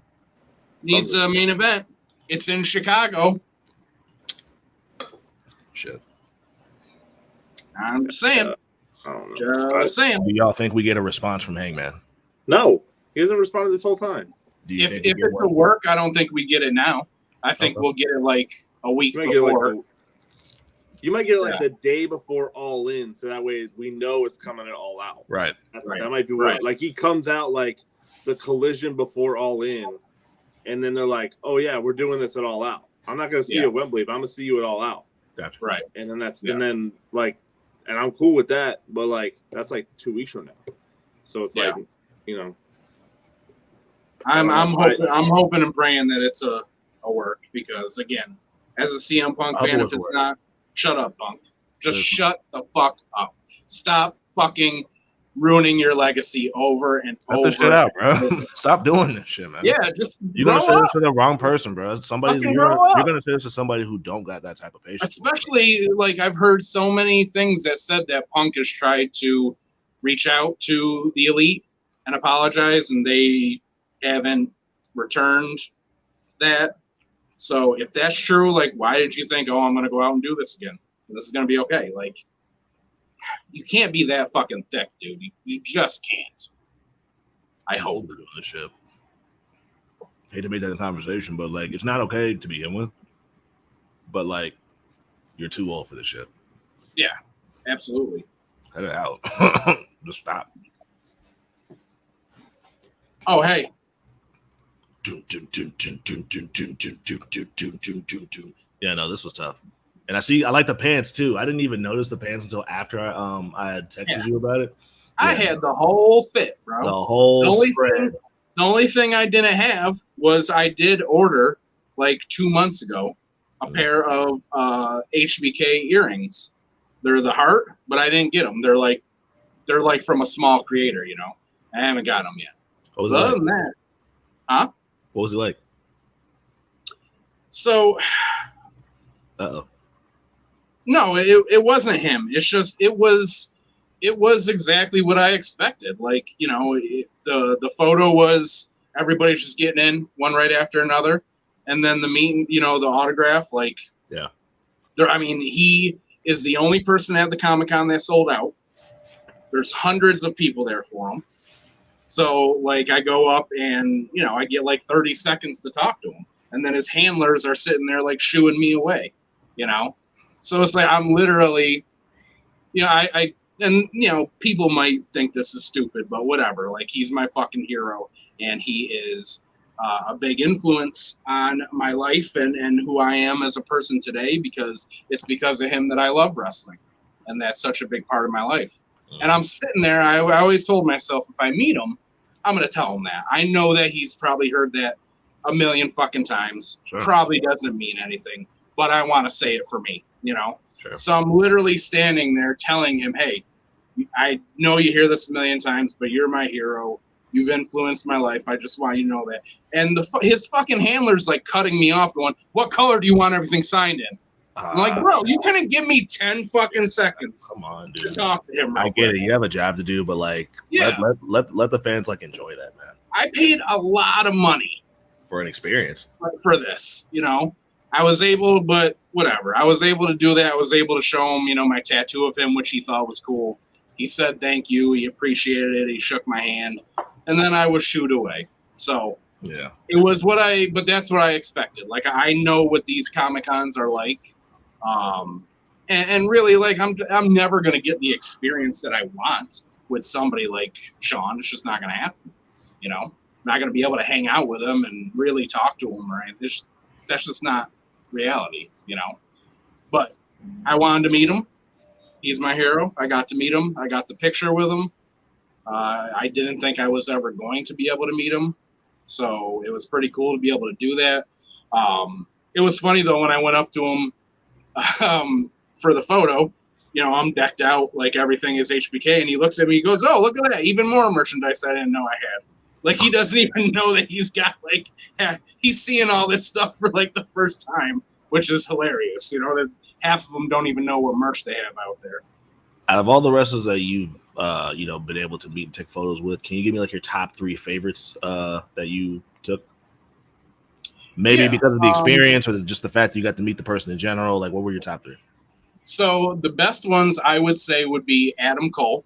a main event. It's in Chicago. Shit. I'm just saying. Just saying. Do y'all think we get a response from Hangman? No, he hasn't responded this whole time. If it's a work, I don't think we get it now. I think we'll get it like a week before. You might get it like the day before All In, so that way we know it's coming at All Out. Right. That might be right. Like he comes out like the Collision before All In, and then they're like, "Oh yeah, we're doing this at All Out. I'm not going to see you at Wembley, but I'm going to see you at All Out." Gotcha. Right. And then and then like. And I'm cool with that, but like that's like 2 weeks from now, so it's like, you know, I'm hoping and praying that it's a work because again, as a CM Punk fan, if it's not, shut up, Punk. Just shut the fuck up. Stop fucking ruining your legacy over and over. Cut this shit out, bro. Stop doing this shit, man. Yeah, just you're gonna say this to the wrong person, bro. You're gonna say this to somebody who don't got that type of patience. Especially like I've heard so many things that said that Punk has tried to reach out to the Elite and apologize, and they haven't returned that. So if that's true, like, why did you think, I'm gonna go out and do this again? This is gonna be okay. Like, you can't be that fucking thick, dude. You just can't. I hope. We're doing this shit. Hate to make that a conversation, but like, it's not okay to begin with. But like, you're too old for this shit. Yeah, absolutely. Cut it out. Just stop. Oh, hey. Yeah, no, this was tough. And I like the pants too. I didn't even notice the pants until after I had texted you about it. I had the whole fit, bro. The whole spread. The only thing I didn't have was I did order like 2 months ago a pair of HBK earrings. They're the heart, but I didn't get them. They're like from a small creator, you know. I haven't got them yet. What was it other like? than that, huh? What was it like? So, no, it wasn't him. It's just it was exactly what I expected. Like, you know, the photo was everybody's just getting in one right after another, and then the meeting, you know, the autograph, like, yeah. I mean, he is the only person at the Comic-Con that sold out. There's hundreds of people there for him. So, like, I go up and, you know, I get like 30 seconds to talk to him. And then his handlers are sitting there, like, shooing me away, you know? So it's like I'm literally, you know, and, you know, people might think this is stupid, but whatever. Like, he's my fucking hero, and he is a big influence on my life and who I am as a person today because it's because of him that I love wrestling. And that's such a big part of my life. And I'm sitting there. I always told myself if I meet him, I'm going to tell him that. I know that he's probably heard that a million fucking times. Sure. Probably doesn't mean anything, but I want to say it for me, you know? Sure. So I'm literally standing there telling him, hey, I know you hear this a million times, but you're my hero. You've influenced my life. I just want you to know that. And his fucking handler's like cutting me off going, what color do you want everything signed in? I'm like, bro, you couldn't give me 10 fucking seconds. Come on, dude. To talk to him. I get it. You have a job to do, but like, let the fans like enjoy that, man. I paid a lot of money for an experience for this. You know, I was able, but whatever. I was able to do that. I was able to show him, you know, my tattoo of him, which he thought was cool. He said thank you. He appreciated it. He shook my hand, and then I was shooed away. So Yeah. It was but that's what I expected. Like, I know what these Comic-Cons are like. And really, like, I'm never going to get the experience that I want with somebody like Sean. It's just not going to happen. You know, not going to be able to hang out with him and really talk to him, right? That's just not reality, you know. But I wanted to meet him. He's my hero. I got to meet him. I got the picture with him. I didn't think I was ever going to be able to meet him. So it was pretty cool to be able to do that. It was funny, though, when I went up to him for the photo. You know, I'm decked out like everything is HBK, and he looks at me, he goes, "Oh, look at that, even more merchandise I didn't know I had." Like, he doesn't even know that he's got, like, he's seeing all this stuff for, like, the first time, which is hilarious. You know, that half of them don't even know what merch they have out there. Out of all the wrestlers that you've, been able to meet and take photos with, can you give me, like, your top 3 favorites that you took? Maybe because of the experience or just the fact that you got to meet the person in general. Like, what were your top 3? So the best ones I would say would be Adam Cole.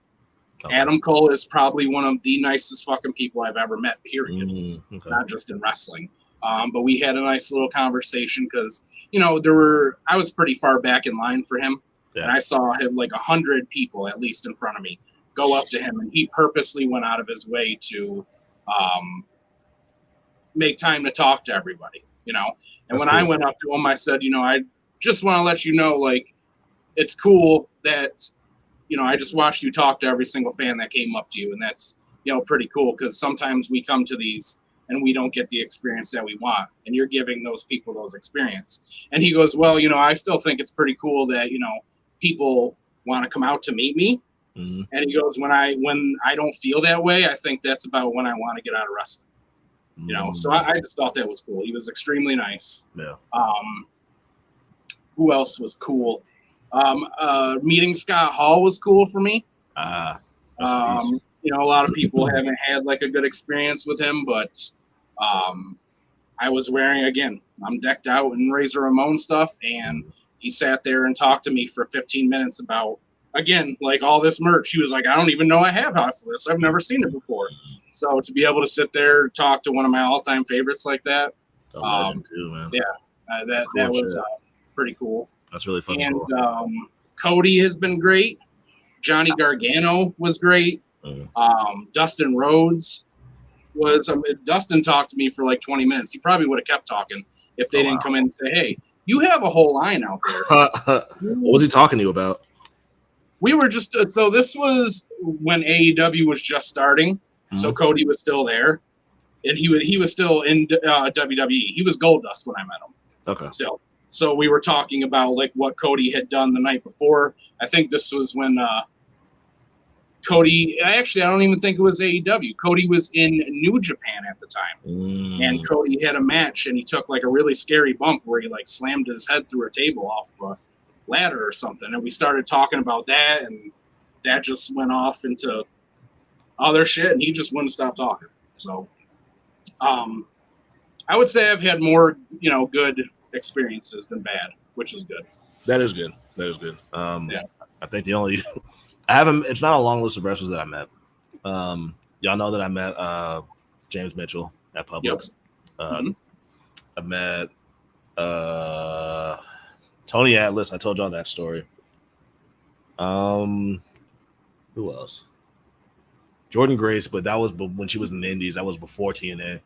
Okay. Adam Cole is probably one of the nicest fucking people I've ever met, period. Okay. Not just in wrestling. But we had a nice little conversation because, you know, I was pretty far back in line for him. Yeah. And I saw him like 100 people at least in front of me go up to him. And he purposely went out of his way to make time to talk to everybody, you know. And That's when cool. I went up to him, I said, you know, I just want to let you know, like, it's cool that, you know, I just watched you talk to every single fan that came up to you. And that's, you know, pretty cool because sometimes we come to these and we don't get the experience that we want. And you're giving those people those experience. And he goes, well, you know, I still think it's pretty cool that, you know, people want to come out to meet me. Mm-hmm. And he goes, when I don't feel that way, I think that's about when I want to get out of wrestling. Mm-hmm. You know, so I just thought that was cool. He was extremely nice. Yeah. Who else was cool? Meeting Scott Hall was cool for me. You know, a lot of people haven't had like a good experience with him, but I was wearing, again, I'm decked out in Razor Ramon stuff, and he sat there and talked to me for 15 minutes about, again, like all this merch. He was like, I don't even know I have half of this. I've never seen it before. So to be able to sit there, talk to one of my all-time favorites like that, too, man. Yeah, that was pretty cool. That's really fun. And Cody has been great. Johnny Gargano was great. Dustin Rhodes was. Dustin talked to me for like 20 minutes. He probably would have kept talking if they didn't come in and say, "Hey, you have a whole line out there." What was he talking to you about? We were just so this was when AEW was just starting, so Cody was still there, and he was still in WWE. He was Goldust when I met him. Okay, still. So we were talking about like what Cody had done the night before. I think this was when Cody. Actually, I don't even think it was AEW. Cody was in New Japan at the time, and Cody had a match, and he took like a really scary bump where he like slammed his head through a table off a ladder or something. And we started talking about that, and that just went off into other shit, and he just wouldn't stop talking. So, I would say I've had more, you know, good experiences than bad, which is good. That is good. Yeah. I think the only I haven't. It's not a long list of wrestlers that I met. Y'all know that I met James Mitchell at Publix. Yep. I met Tony Atlas. I told y'all that story. Who else? Jordan Grace, but that was when she was in the Indies. That was before TNA.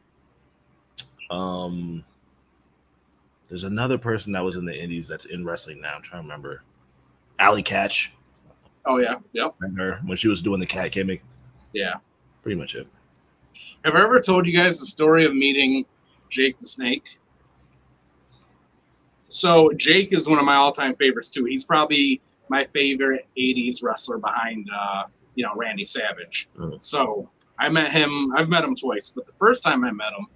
There's another person that was in the Indies that's in wrestling now. I'm trying to remember. Allie Catch. Oh, yeah. Yep. Remember when she was doing the cat gimmick? Yeah. Pretty much it. Have I ever told you guys the story of meeting Jake the Snake? So Jake is one of my all-time favorites, too. He's probably my favorite 80s wrestler behind, Randy Savage. Mm. So I met him. I've met him twice, but the first time I met him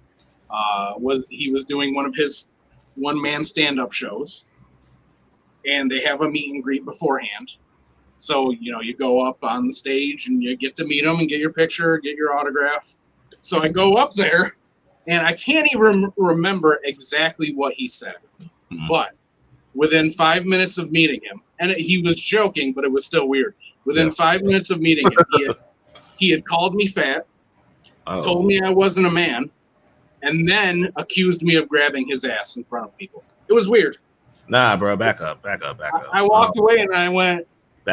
he was doing one of his one-man stand-up shows, and they have a meet and greet beforehand. So, you know, you go up on the stage and you get to meet him and get your picture, get your autograph. So I go up there, and I can't even remember exactly what he said. Mm-hmm. But within 5 minutes of meeting him, and he was joking, but it was still weird. Within 5 minutes of meeting him, he had called me fat, told me I wasn't a man, and then accused me of grabbing his ass in front of people. It was weird. Nah, bro, back up. I walked away and I went,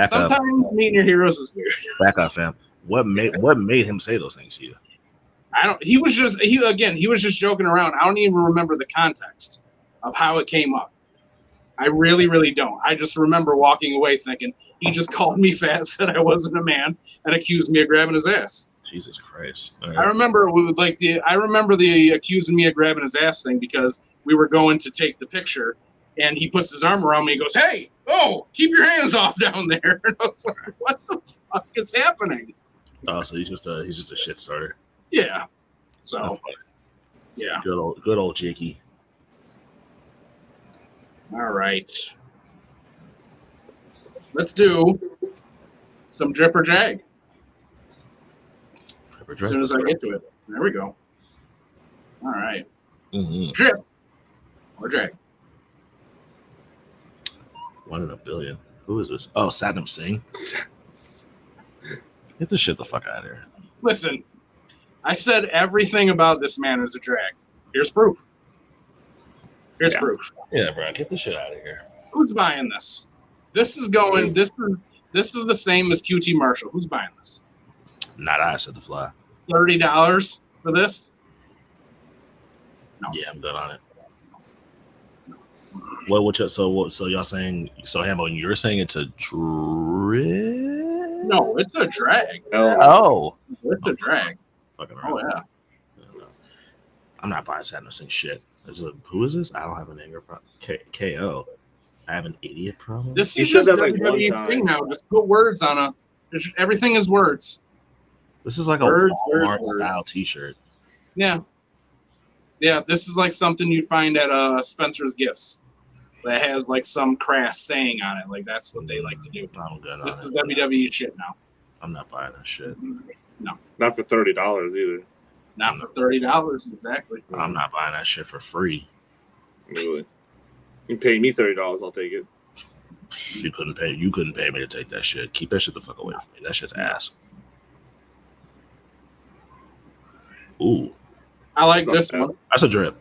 sometimes meeting your heroes is weird. Back up, fam. What made him say those things to you? He was just joking around. I don't even remember the context of how it came up. I really, really don't. I just remember walking away thinking he just called me fat, said I wasn't a man, and accused me of grabbing his ass. Jesus Christ! Right. I remember the accusing me of grabbing his ass thing because we were going to take the picture, and he puts his arm around me and goes, "Hey, keep your hands off down there." And I was like, "What the fuck is happening?" Oh, so he's just a shit starter. Yeah. So. Yeah. Good old Jakey. All right. Let's do some drip or jag. As soon as I get to it. There we go. All right. Mm-hmm. Drip or jag. 1 in a billion. Who is this? Oh, Satnam Singh. Get this shit the fuck out of here. Listen, I said everything about this man is a drag. Here's proof. Proof. Yeah, bro. Get this shit out of here. Who's buying this? This is the same as QT Marshall. Who's buying this? Not I, said the fly. $30 for this? No. Yeah, I'm good on it. So y'all saying, so Hambo, you're saying it's a drip? No, it's a drag. Oh. It's a drag. Fucking Oh, yeah. I'm not buying Satnam Singh shit. Who is this? I don't have an anger problem. KO. I have an idiot problem. This is just WWE thing now. Just put words on everything is words. This is like a Walmart style T-shirt. Yeah. Yeah, this is like something you'd find at Spencer's Gifts that has like some crass saying on it. Like that's what they like to do. I'm good. This is WWE shit now. I'm not buying that shit. No. Not for $30 either. Not for $30 exactly. I'm not buying that shit for free. Really? You pay me $30, I'll take it. You couldn't pay me to take that shit. Keep that shit the fuck away from me. That shit's ass. Ooh. I like this one. That's a drip.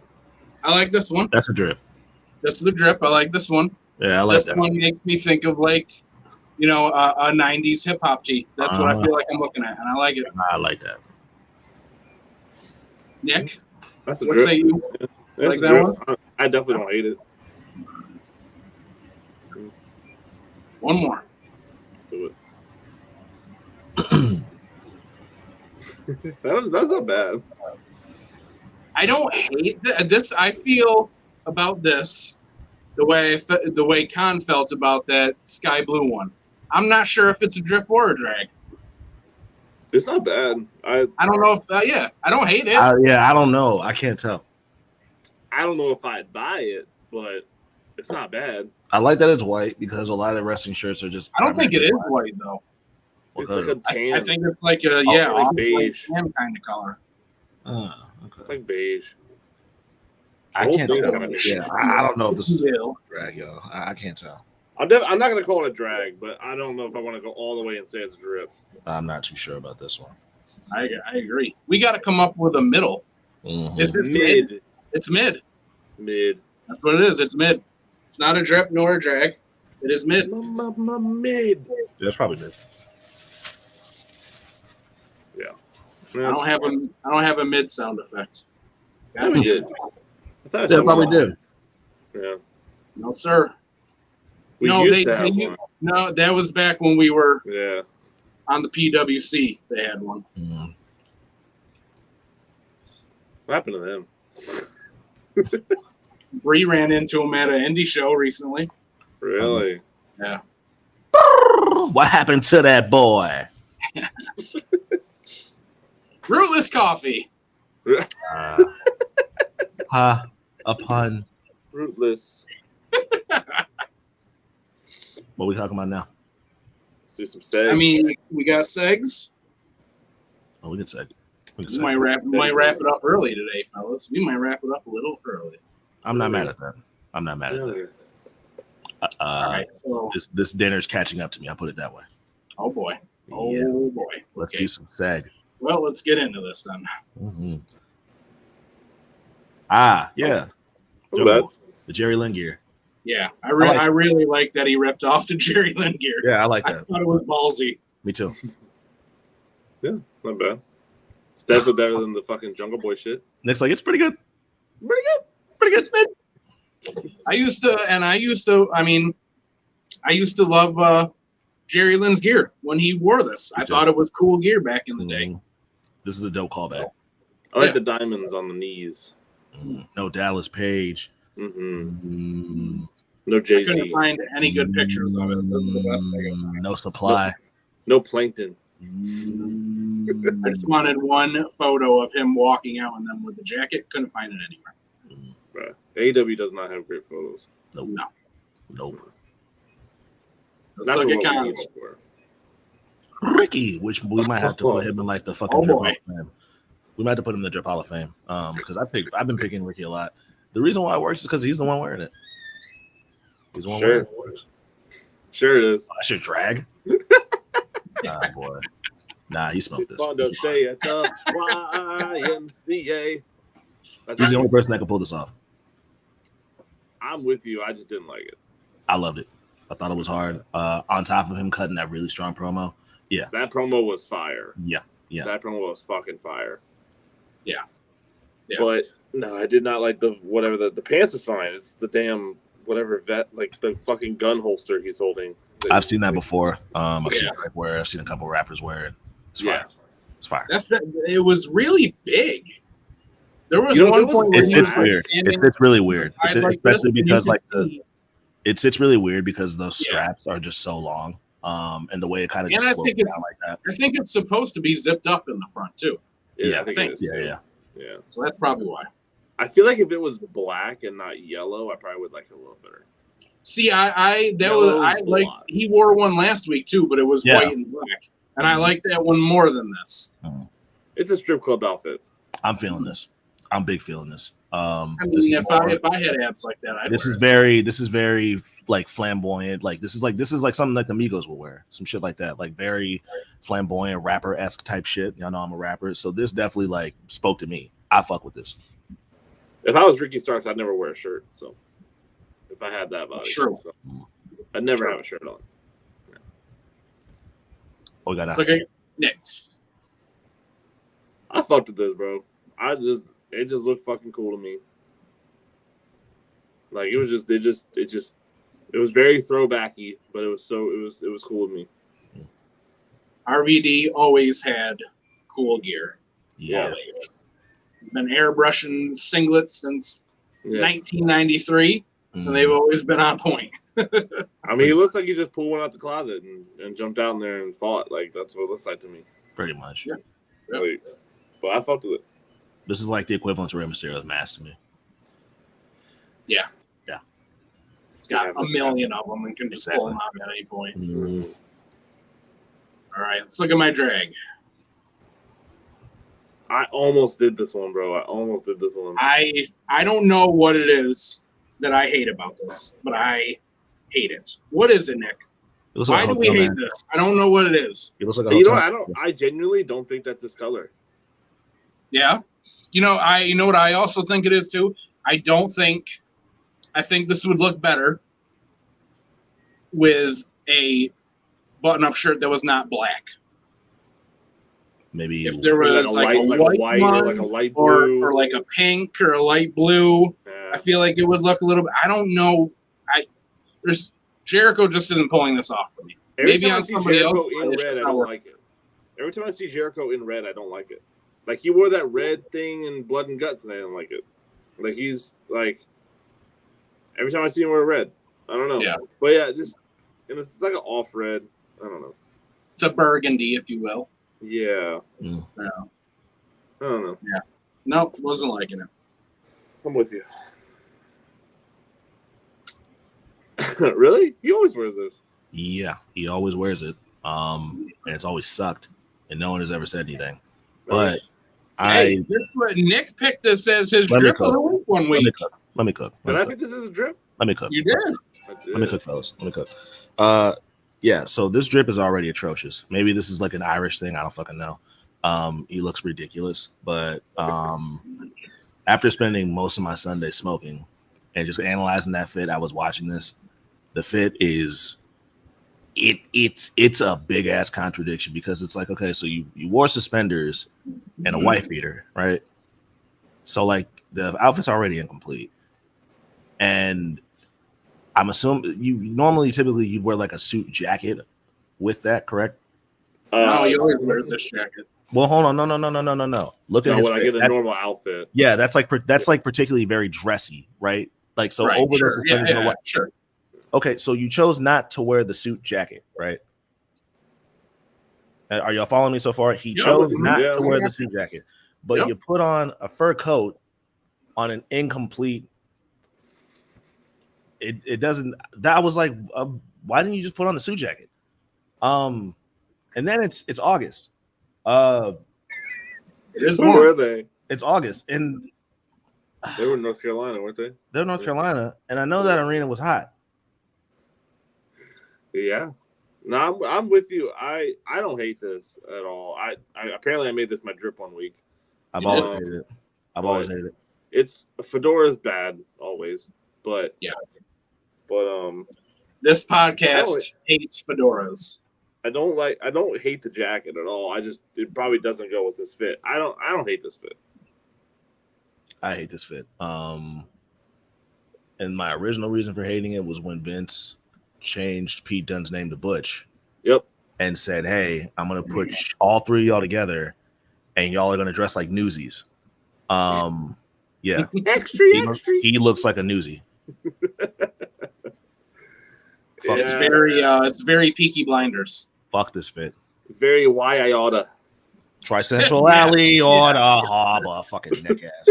I like this one. That's a drip. This is a drip. I like this one. Yeah, I like this that. This one makes me think of like, a 90s hip hop tee. That's what I feel like I'm looking at, and I like it. I like that. Nick? That's a what drip. say you? That's like that one? I definitely don't hate it. One more. Let's do it. That's not bad. I don't hate this. I feel about this the way Khan felt about that sky blue one. I'm not sure if it's a drip or a drag. It's not bad. I don't know if I don't hate it. I don't know. I can't tell. I don't know if I'd buy it, but it's not bad. I like that it's white because a lot of the wrestling shirts are just. I don't think it is white though. It's like a tan. I think it's like a like beige tan kind of color. Okay. It's like beige. I can't tell. I don't know if this is a drag, yo. I can't tell. I'm not going to call it a drag, but I don't know if I want to go all the way and say it's a drip. I'm not too sure about this one. I agree. We got to come up with a middle. Mm-hmm. Is this mid? It's mid. Mid. That's what it is. It's mid. It's not a drip nor a drag. It is mid. Mid. Yeah, that's probably mid. Yeah. I don't have a mid sound effect. Yeah, we did. I thought I probably did. Yeah. No, sir. No, that was back when we were on the PWC. They had one. Mm-hmm. What happened to them? Bree ran into him at an indie show recently. Really? Yeah. What happened to that boy? Rootless coffee. A pun. Rootless. What are we talking about now? Let's do some segs. I mean, we got segs. Oh, we can seg. We might wrap it up early today, fellas. We might wrap it up a little early. I'm not mad at that. I'm not mad at that. All right, so this dinner's catching up to me. I'll put it that way. Oh boy. Oh yeah. boy. Let's do some seg. Well, let's get into this then. Mm-hmm. Yeah. Look at that. The Jerry Lynn gear. Yeah, I really like that he ripped off the Jerry Lynn gear. Yeah, I like I that. thought it was ballsy. Me too. Yeah, not bad. It's definitely better than the fucking Jungle Boy shit. Nick's like, it's pretty good. It's been. I used to love Jerry Lynn's gear when he wore this. I thought it was cool gear back in the day. This is a dope callback. I like the diamonds on the knees. No Dallas Page. No Jay-Z. I couldn't find any good pictures of it. This is the best thing. No Supply. No Plankton. I just wanted one photo of him walking out and then with the jacket. Couldn't find it anywhere. Right. AEW does not have great photos. Nope. Let's look at cons. Ricky, which we might have to put him in like the fucking Drip Hall of Fame. We might have to put him in the Drip Hall of Fame. Because I've been picking Ricky a lot. The reason why it works is because he's the one wearing it. He's the one wearing it. Sure it is. I should drag. Nah, boy. Nah, he smoked this. Want to stay at the YMCA. He's the only person that can pull this off. I'm with you. I just didn't like it. I loved it. I thought it was hard. On top of him cutting that really strong promo. Yeah. That promo was fire. Yeah. That promo was fucking fire. Yeah. But no, I did not like the pants are fine. It's the damn whatever like the fucking gun holster he's holding. I've seen that before. I've seen a couple rappers wear it. It's fire. Yeah. It's fire. It was really big. There was one point where it's weird. It's really weird, especially because it sits really weird because those straps are just so long, and the way it kind of just slows down like that. I think it's supposed to be zipped up in the front too. Yeah, I think. Yeah. So that's probably why. I feel like if it was black and not yellow, I probably would like it a little better. See, I liked. He wore one last week too, but it was white and black, and I like that one more than this. It's a strip club outfit. I'm feeling this. I'm big feeling this. I mean, if I had abs like that, this is very like flamboyant. Like this is like something like the Migos will wear, some shit like that. Like very flamboyant rapper-esque type shit. Y'all know I'm a rapper, so this definitely like spoke to me. I fuck with this. If I was Ricky Starks, I'd never wear a shirt. So if I had that body, I'd never have a shirt on. Yeah. Oh, we got that. Okay, next. I fucked with this, bro. It just looked fucking cool to me. Like it was very throwbacky, but it was cool to me. RVD always had cool gear. Yeah. He's been airbrushing singlets since 1993, and they've always been on point. I mean, he looks like he just pulled one out the closet and jumped out in there and fought. Like that's what it looks like to me. Pretty much. Yeah. Like, but I fucked with it. This is like the equivalent to Rey Mysterio's mask to me. Yeah. It's got a million of them and can just pull them out at any point. All right, let's look at my drag. I almost did this one, bro. I don't know what it is that I hate about this, but I hate it. What is it, Nick? Why do we hate this? I don't know what it is. It looks like I genuinely don't think that's his color. Yeah. You know what I also think it is too? I think this would look better with a button-up shirt that was not black. Maybe if there was like a white one, or like a light blue, or like a pink or a light blue, I feel like it would look a little bit. I don't know. Jericho just isn't pulling this off for me. Maybe on somebody else. In red, I don't like it. Every time I see Jericho in red, I don't like it. Like he wore that red thing in Blood and Guts, and I don't like it. Like he's like every time I see him wear red, I don't know. Yeah. But yeah, and it's like an off red. I don't know. It's a burgundy, if you will. Yeah. Yeah. I don't know. Yeah. Nope, wasn't liking it. I'm with you. Really? He always wears this. Yeah, he always wears it. And it's always sucked, and no one has ever said anything. But Nick picked this as his drip of the week one week. Let me cook. Did I pick this as a drip? Let me cook. You did. Let me cook, fellas. Let me cook. Yeah, so this drip is already atrocious. Maybe this is like an Irish thing. I don't fucking know. He looks ridiculous, but after spending most of my Sunday smoking and just analyzing that fit, I was watching this. The fit is it's a big ass contradiction because it's like, okay, so you wore suspenders and a wife beater, right? So like the outfit's already incomplete. And I'm assuming typically you'd wear like a suit jacket with that, correct? No, you always wear this jacket. Well, hold on, no. Look at his when fit. I get a normal outfit. Yeah, that's like particularly very dressy, right? Like so Right, over sure. those suspenders. Sure. Okay, so you chose not to wear the suit jacket, right? Are y'all following me so far? He chose not to wear the suit jacket, but you put on a fur coat on an incomplete. It doesn't. That was like, why didn't you just put on the suit jacket? And then it's August. It is Where were they? It's August, and they were in North Carolina, weren't they? They're in North Carolina, and I know that arena was hot. Yeah. No, I'm with you. I don't hate this at all. I apparently I made this my drip 1 week. I've always hated it. I've always hated it. It's fedora's bad always, but this podcast hates fedoras. I don't hate the jacket at all. It probably doesn't go with this fit. I don't hate this fit. I hate this fit. And my original reason for hating it was when Vince changed Pete Dunne's name to Butch. Yep. And said, "Hey, I'm gonna put all three of y'all together, and y'all are gonna dress like newsies." Yeah. extra. He looks like a newsie. It's very Peaky Blinders. Fuck this fit. Very why I oughta. Tri-Central Alley oughta harbor fucking neck ass.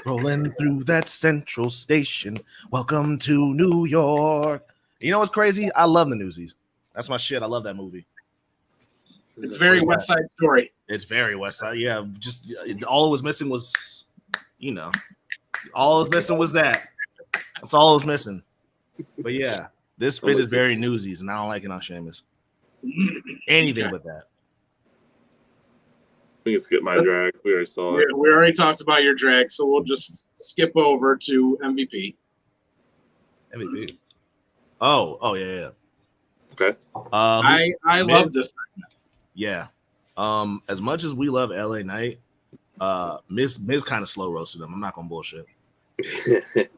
Rolling through that Central Station. Welcome to New York. You know what's crazy? I love the Newsies. That's my shit. I love that movie. It's very West Side Story. It's very West Side. Yeah, just all it was missing was, all it was missing was that. That's all it was missing. But yeah, this fit is very Newsies, and I don't like it on Sheamus. Anything but that. I think it's Get My Drag. We already saw it. We already talked about your drag, so we'll just skip over to MVP. MVP. Oh yeah. Okay. I love this segment. Yeah. As much as we love LA Knight, Miz kind of slow roasted him. I'm not gonna bullshit.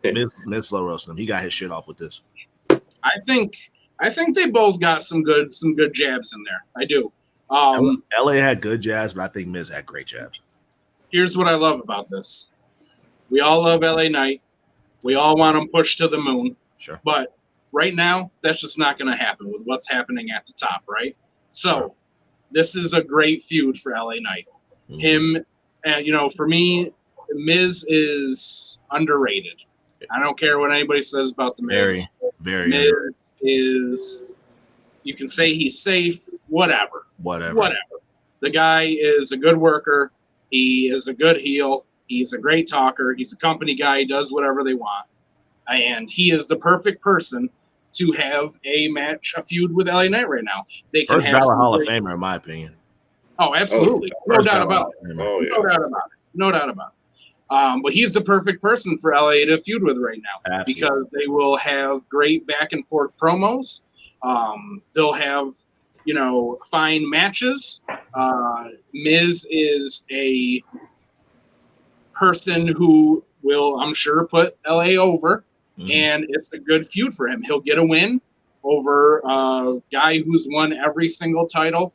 Miz slow roasted him. He got his shit off with this. I think they both got some good jabs in there. I do. LA had good jabs, but I think Miz had great jabs. Here's what I love about this. We all love LA Knight. We all want him pushed to the moon. Sure. But right now, that's just not going to happen with what's happening at the top, right? So this is a great feud for LA Knight. Him, for me, Miz is underrated. I don't care what anybody says about the Miz. Very Miz is, you can say he's safe, whatever. The guy is a good worker. He is a good heel. He's a great talker. He's a company guy. He does whatever they want. And he is the perfect person to have a feud with LA Knight right now. They can First have ballot Hall of Famer, in my opinion. Oh, absolutely. No doubt about it. No doubt about it. But he's the perfect person for LA to feud with right now. Absolutely. Because they will have great back and forth promos. They'll have, fine matches. Miz is a person who will, I'm sure, put LA over. And it's a good feud for him. He'll get a win over a guy who's won every single title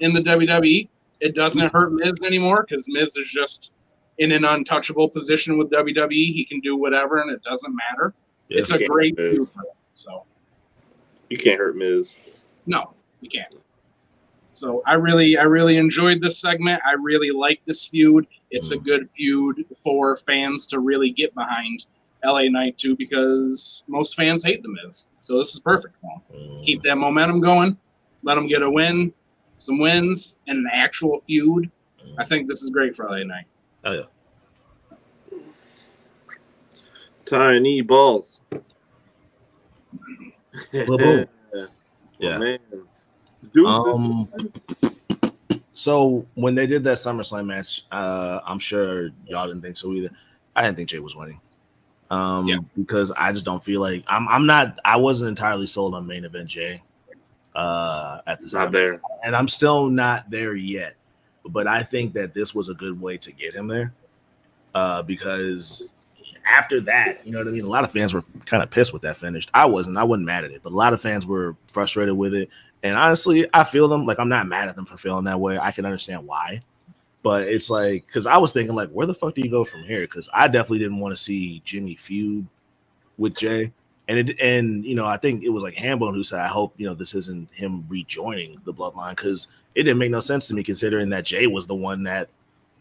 in the WWE. It doesn't hurt Miz anymore because Miz is just in an untouchable position with WWE. He can do whatever, and it doesn't matter. It's a great feud for him. So you can't hurt Miz. No, you can't. So I really enjoyed this segment. I really like this feud. It's a good feud for fans to really get behind. LA Knight too, because most fans hate the Miz. So this is perfect for him. Keep that momentum going. Let him get a win, some wins, and an actual feud. I think this is great for LA Knight. Oh yeah. Tiny balls. Boom. Yeah. So when they did that SummerSlam match, I'm sure y'all didn't think so either. I didn't think Jay was winning. Because I just don't feel like I wasn't entirely sold on main event Jay at the time. Not there. And I'm still not there yet. But I think that this was a good way to get him there. Because after that, you know what I mean? A lot of fans were kind of pissed with that finish. I wasn't mad at it, but a lot of fans were frustrated with it. And honestly, I feel them. Like, I'm not mad at them for feeling that way. I can understand why. But it's like, because I was thinking, like, where the fuck do you go from here? Because I definitely didn't want to see Jimmy feud with Jay. And you know, I think it was like Hambone who said, I hope, you know, this isn't him rejoining the bloodline, because it didn't make no sense to me, considering that Jay was the one that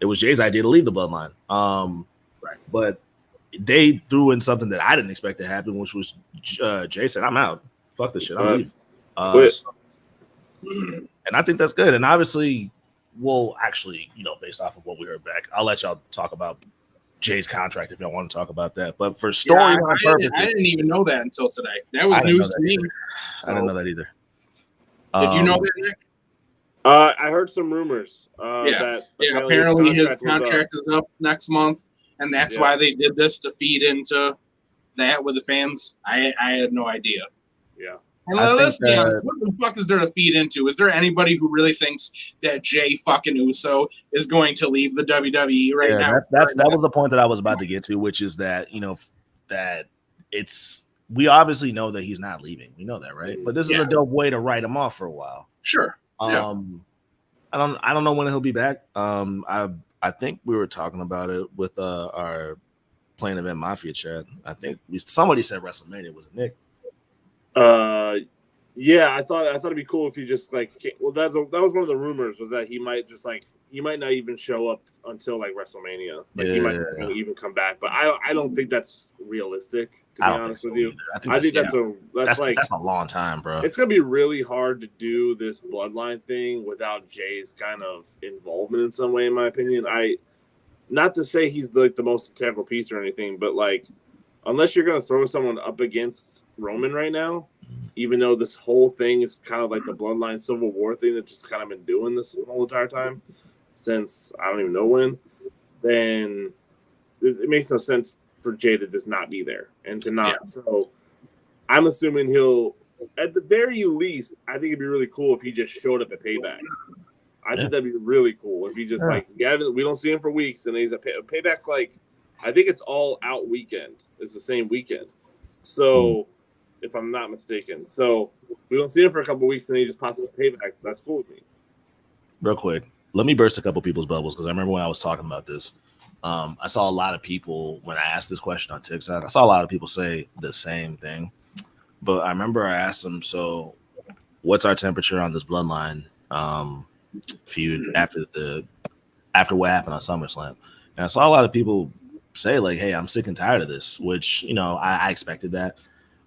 it was Jay's idea to leave the bloodline. Right. But they threw in something that I didn't expect to happen, which was Jay said, I'm out. Fuck this shit. I'm leaving. And I think that's good. And obviously, well, actually, you know, based off of what we heard back, I'll let y'all talk about Jay's contract if y'all want to talk about that. But for storyline purposes, I didn't even know that until today. That was news to me. I didn't know that either. Did you know that, Nick? I heard some rumors. Apparently his contract is up next month, and that's why they did this, to feed into that with the fans. I had no idea. Yeah. And let's be honest, what the fuck is there to feed into? Is there anybody who really thinks that Jay fucking Uso is going to leave the WWE right now? That was the point that I was about to get to, which is that, you know, that we obviously know that he's not leaving. We know that, right? But this is a dope way to write him off for a while. Sure. I don't know when he'll be back. I think we were talking about it with our Plain Event Mafia chat. I think somebody said WrestleMania. Was it Nick? Yeah, I thought it'd be cool if he just like. Well, that was one of the rumors, was that he might not even show up until like WrestleMania. Like he might not even come back. But I don't think that's realistic, to be honest with you. I think that's a long time, bro. It's gonna be really hard to do this bloodline thing without Jay's kind of involvement in some way, in my opinion. Not to say he's like the most integral piece or anything, but like, unless you're gonna throw someone up against Roman right now, even though this whole thing is kind of like the bloodline civil war thing that just kind of been doing this the whole entire time since I don't even know when, then it makes no sense for Jay to just not be there and to not. Yeah. So I'm assuming he'll, at the very least, I think it'd be really cool if he just showed up at Payback. I think that'd be really cool if he just we don't see him for weeks and he's at Payback's like, I think it's all out weekend. It's the same weekend. So if I'm not mistaken. So we don't see him for a couple of weeks and he just pops up at Payback. That's cool with me. Real quick, let me burst a couple people's bubbles, because I remember when I was talking about this. I saw a lot of people, when I asked this question on TikTok, I saw a lot of people say the same thing. But I remember I asked them, so what's our temperature on this bloodline feud after what happened on SummerSlam? And I saw a lot of people say, like, hey, I'm sick and tired of this, which, you know, I expected that.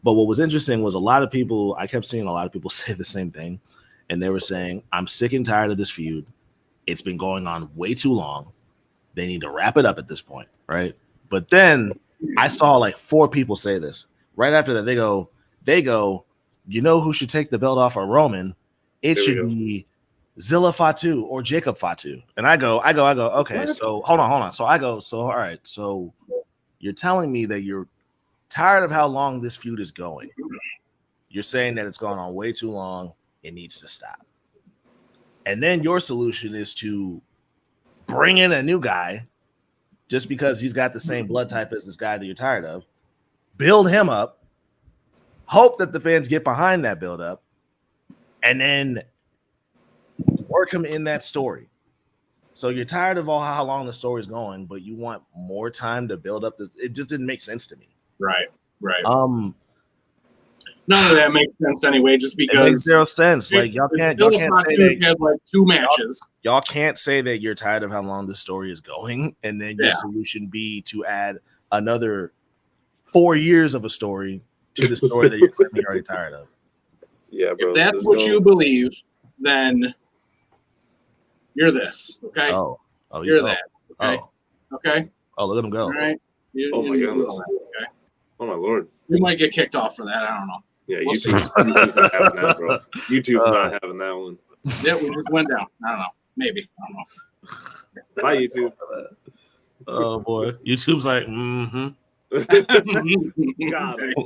But what was interesting was I kept seeing a lot of people say the same thing. And they were saying, I'm sick and tired of this feud. It's been going on way too long. They need to wrap it up at this point, right? But then I saw like 4 people say this. Right after that, they go, you know who should take the belt off of Roman? It should be Zilla Fatu or Jacob Fatu. And I go, okay, so hold on. So I go, so all right, so you're telling me that you're tired of how long this feud is going. You're saying that it's gone on way too long. It needs to stop. And then your solution is to bring in a new guy just because he's got the same blood type as this guy that you're tired of. Build him up. Hope that the fans get behind that build up. And then work him in that story. So you're tired of how long the story's going, but you want more time to build up this. It just didn't make sense to me. Right. None of that makes sense anyway, just because it makes zero sense. Like y'all can't say that had like 2 matches. Y'all can't say that you're tired of how long the story is going, and then your solution be to add another 4 years of a story to the story that you're clearly already tired of. Yeah, bro. If that's what you believe, then you're this. Okay. Oh, you're that. Okay. Okay. Oh, let him go. All right. Oh my goodness. Okay. Oh my lord. We might get kicked off for that. I don't know. Yeah, YouTube's not having that, bro. YouTube's not having that one. Yeah, we just went down. I don't know. Maybe. I don't know. Bye, YouTube. Oh boy, YouTube's like, mm-hmm. Got it.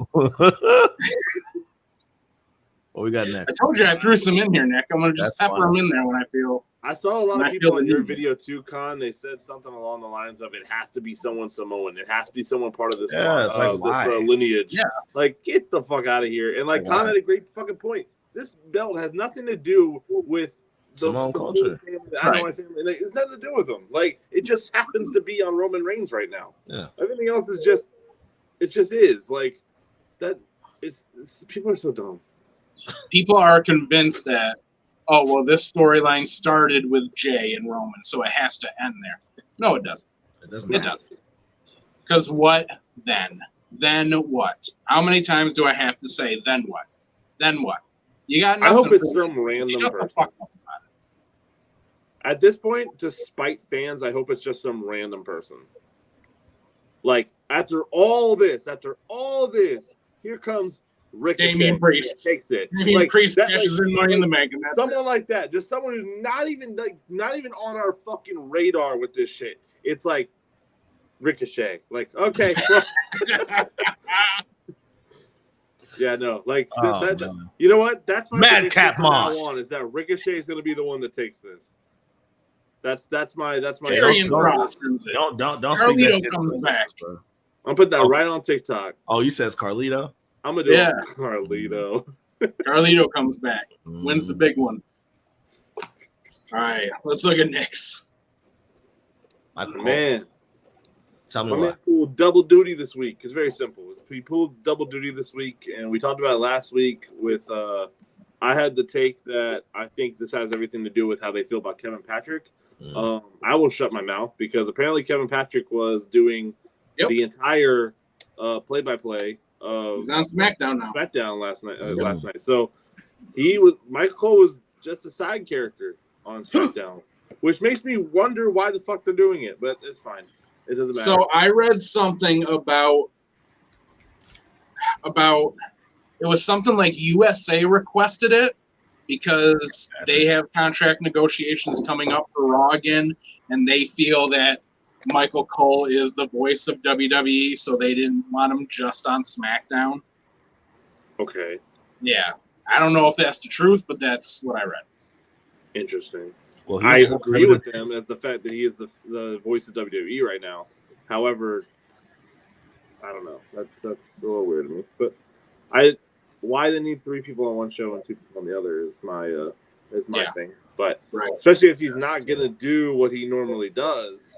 What we got I next? told you I threw some in here, Nick. I'm gonna just That's pepper them in there when I feel. I saw a lot I of people feel on the your need. video too, Con. They said something along the lines of, "It has to be someone Samoan. It has to be someone part of this, Yeah, it's like, why? lineage." Yeah. Like, get the fuck out of here. And like, Like, Con why? had a great fucking point. This belt has nothing to do with the Samoan culture. family, the Anoa'i family. Like, it's nothing to do with them. Like, it just happens to be on Roman Reigns right now. Yeah. Everything else is just, it just is like that. It's people are so dumb. People are convinced that, oh well, this storyline started with Jay and Roman, so it has to end there. No, it doesn't. It doesn't. It doesn't. Because what then? Then what? How many times do I have to say then what? Then what? You got nothing. I hope it's for some me. random Shut the person. fuck up about it. At this point, to spite fans, I hope it's just some random person. Like, after all this, here comes Ricochet. Damian Priest. Takes it. Damian Like, Priest that, cashes in Money in the Bank, and that's someone like that. Just someone who's not even on our fucking radar with this shit. It's like Ricochet. Like, okay. Well, it. yeah, no. Like, Oh, that. man. You know what? That's my Madcap prediction from now Moss. on, is that Ricochet is going to be the one that takes this. That's my Karrion Kross wins it. Don't speak that Carlito shit. comes back. Bro. I'm putting that right on TikTok. Oh, you says Carlito? I'm gonna do Yeah. Carlito. Carlito comes back. Mm. Wins the big one. All right, let's look at Knicks. Michael Cole. Man, Tell me my why. man pulled double duty this week. It's very simple. He pulled double duty this week, and we talked about it last week with I had the take that I think this has everything to do with how they feel about Kevin Patrick. Mm. I will shut my mouth because apparently Kevin Patrick was doing the entire play-by-play of He's on SmackDown now. SmackDown last Yep. night. So Michael Cole was just a side character on SmackDown, which makes me wonder why the fuck they're doing it. But it's fine. It doesn't matter. So I read something about it was something like USA requested it because they have contract negotiations coming up for Raw again, and they feel that Michael Cole is the voice of WWE, so they didn't want him just on SmackDown. Okay, Yeah. I don't know if that's the truth, but that's what I read. interesting. Well, I agree with them as the fact that he is the voice of WWE right now. However, I don't know. That's a little weird to me. But why they need 3 people on one show and 2 people on the other is my thing. But Right. especially if he's not gonna do what he normally does,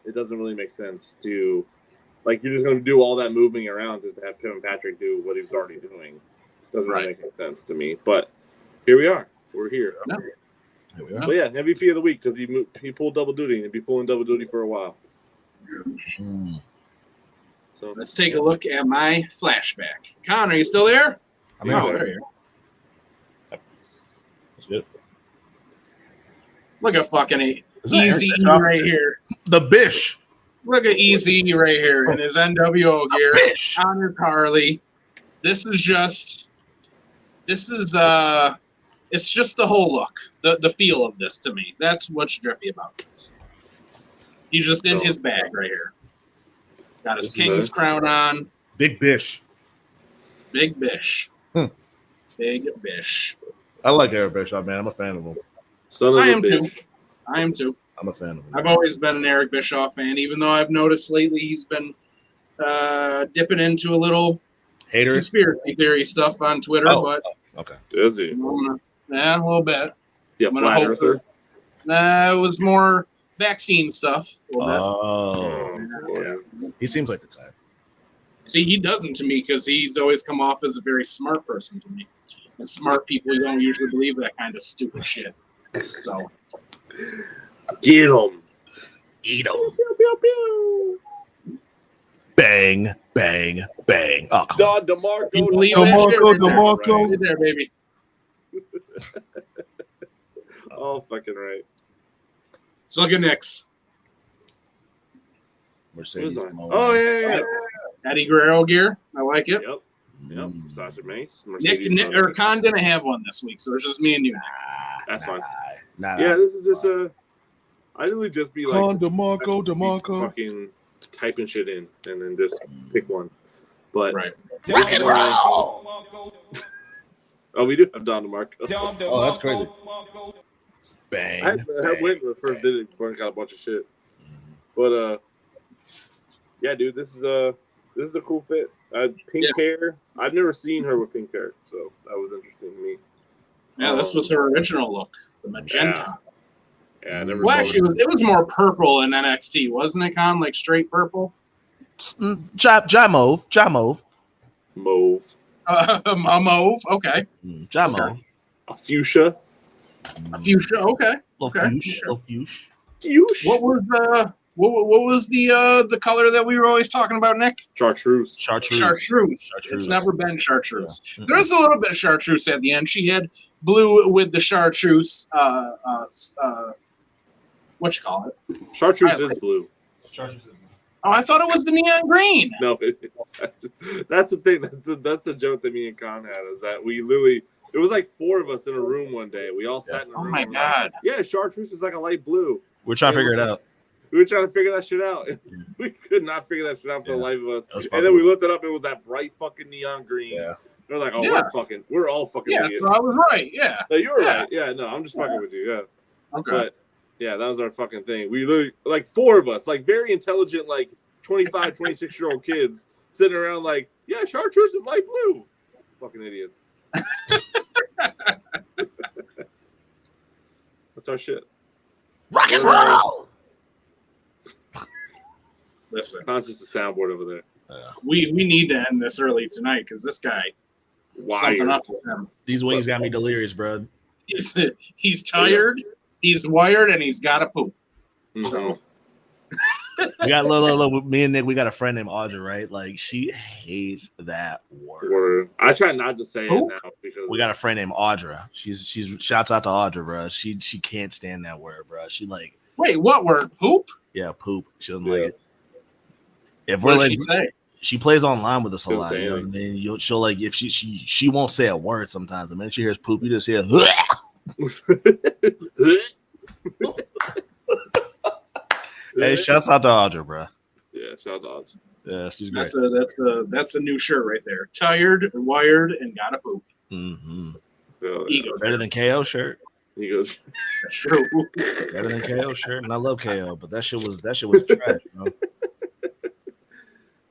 it doesn't really make sense to, like, you're just gonna do all that moving around to have Kevin Patrick do what he's already doing. Doesn't really make any sense to me. But here we are. We're here. No. Here we are. But yeah, MVP of the week because he pulled double duty and he'd be pulling double duty for a while. Mm. So Let's take a look at my flashback. Connor, are you still there? I mean, Oh, there you are. that's good. Look at fucking Is that Easy Eric E Bischoff? right here. The Bish. Look at Easy E right here in his NWO gear Bish. on his Harley. This is it's just the whole look, the feel of this to me. That's what's drippy about this. He's just in his bag right here. Got his This is king's nice. crown on. Big Bish. Big Bish. Hmm. Big Bish. I like Eric Bischoff, man. I'm a fan of him. son of I a am bitch. too. I am too. I'm a fan of him. I've always been an Eric Bischoff fan, even though I've noticed lately he's been dipping into a little Hater. conspiracy theory stuff on Twitter, Oh. but Okay. Is he? I'm gonna, a little bit. Yeah, I'm gonna flat hope earther. It was more vaccine stuff. A little Oh, bit. Yeah. he seems like the type. See, he doesn't to me because he's always come off as a very smart person to me. And smart people don't usually believe that kind of stupid shit. So, Get him. Eat him. Bang, bang, bang. Oh, come on. Don DeMarco. you believe that shit right there? DeMarco. Right there, baby. Oh, fucking right. Let's look at Knicks. Mercedes. Who's on? Moe. Oh, yeah. Eddie Guerrero gear. I like it. Yep. Yep. Mm. Sasha Banks. Nick or Con didn't have one this week, so it's just me and you. That's fine. Nah, Yeah, this is just I usually just be like DeMarco. fucking typing shit in and then just pick one. But Right. Rock and roll. Oh, we do have Don DeMarco. Oh, that's crazy. Bang. I went when I first did it, Burn got a bunch of shit. But yeah, dude, this is a cool fit. Pink hair. I've never seen her with pink hair, so that was interesting to me. Yeah, this was her original look, the magenta. Yeah, I never. Well, saw actually, it was more purple in NXT, wasn't it, Con? Like straight purple. Mauve. mauve, A mauve. Okay. Mauve. a fuchsia. A fuchsia. Okay. Okay. Fuchsia. What was the color that we were always talking about, Nick? Chartreuse. Chartreuse. It's never been chartreuse. Yeah. There's a little bit of chartreuse at the end. She had blue with the chartreuse. What you call it? Chartreuse is blue. Oh, I thought it was the neon green. No, that's the thing. That's the joke that me and Con had is that we literally. It was like 4 of us in a room one day. We all sat in a room. Oh my god! Like, yeah, chartreuse is like a light blue. We're trying to figure it out. We were trying to figure that shit out. We could not figure that shit out for the life of us. And then we looked it up. It was that bright fucking neon green. Yeah. We're like, we're all fucking idiots. So I was right. Yeah. No, you were right. Yeah, no, I'm just fucking with you. Yeah. Okay. But yeah, that was our fucking thing. We literally, like 4 of us, like very intelligent, like 25, 26-year-old kids sitting around like, yeah, chartreuse is light blue. Fucking idiots. That's our shit. Rock and roll. Listen, Con's just a soundboard over there. We need to end this early tonight because this guy, something up with him. These wings got me delirious, bro. He's tired, he's wired, and he's got to poop. Mm-hmm. So we got look. Me and Nick, we got a friend named Audra, right? Like she hates that word. I try not to say it now because we got a friend named Audra. She's shouts out to Audra, bro. She can't stand that word, bro. She like wait, what word? Poop? Yeah, poop. She doesn't like it. If what we're does like, she say? She plays online with us a lot. You know like, what I mean? She'll like if she won't say a word sometimes. The minute she hears poop, you just hear. Hey, shouts out to Audra, bro. Yeah, shout out to Audra. Yeah, she's great. That's a new shirt right there. Tired, wired, and gotta poop. Mm-hmm. Ego better than KO shirt. He goes. That's true. Better than KO shirt, and I love KO, but that shit was trash, bro.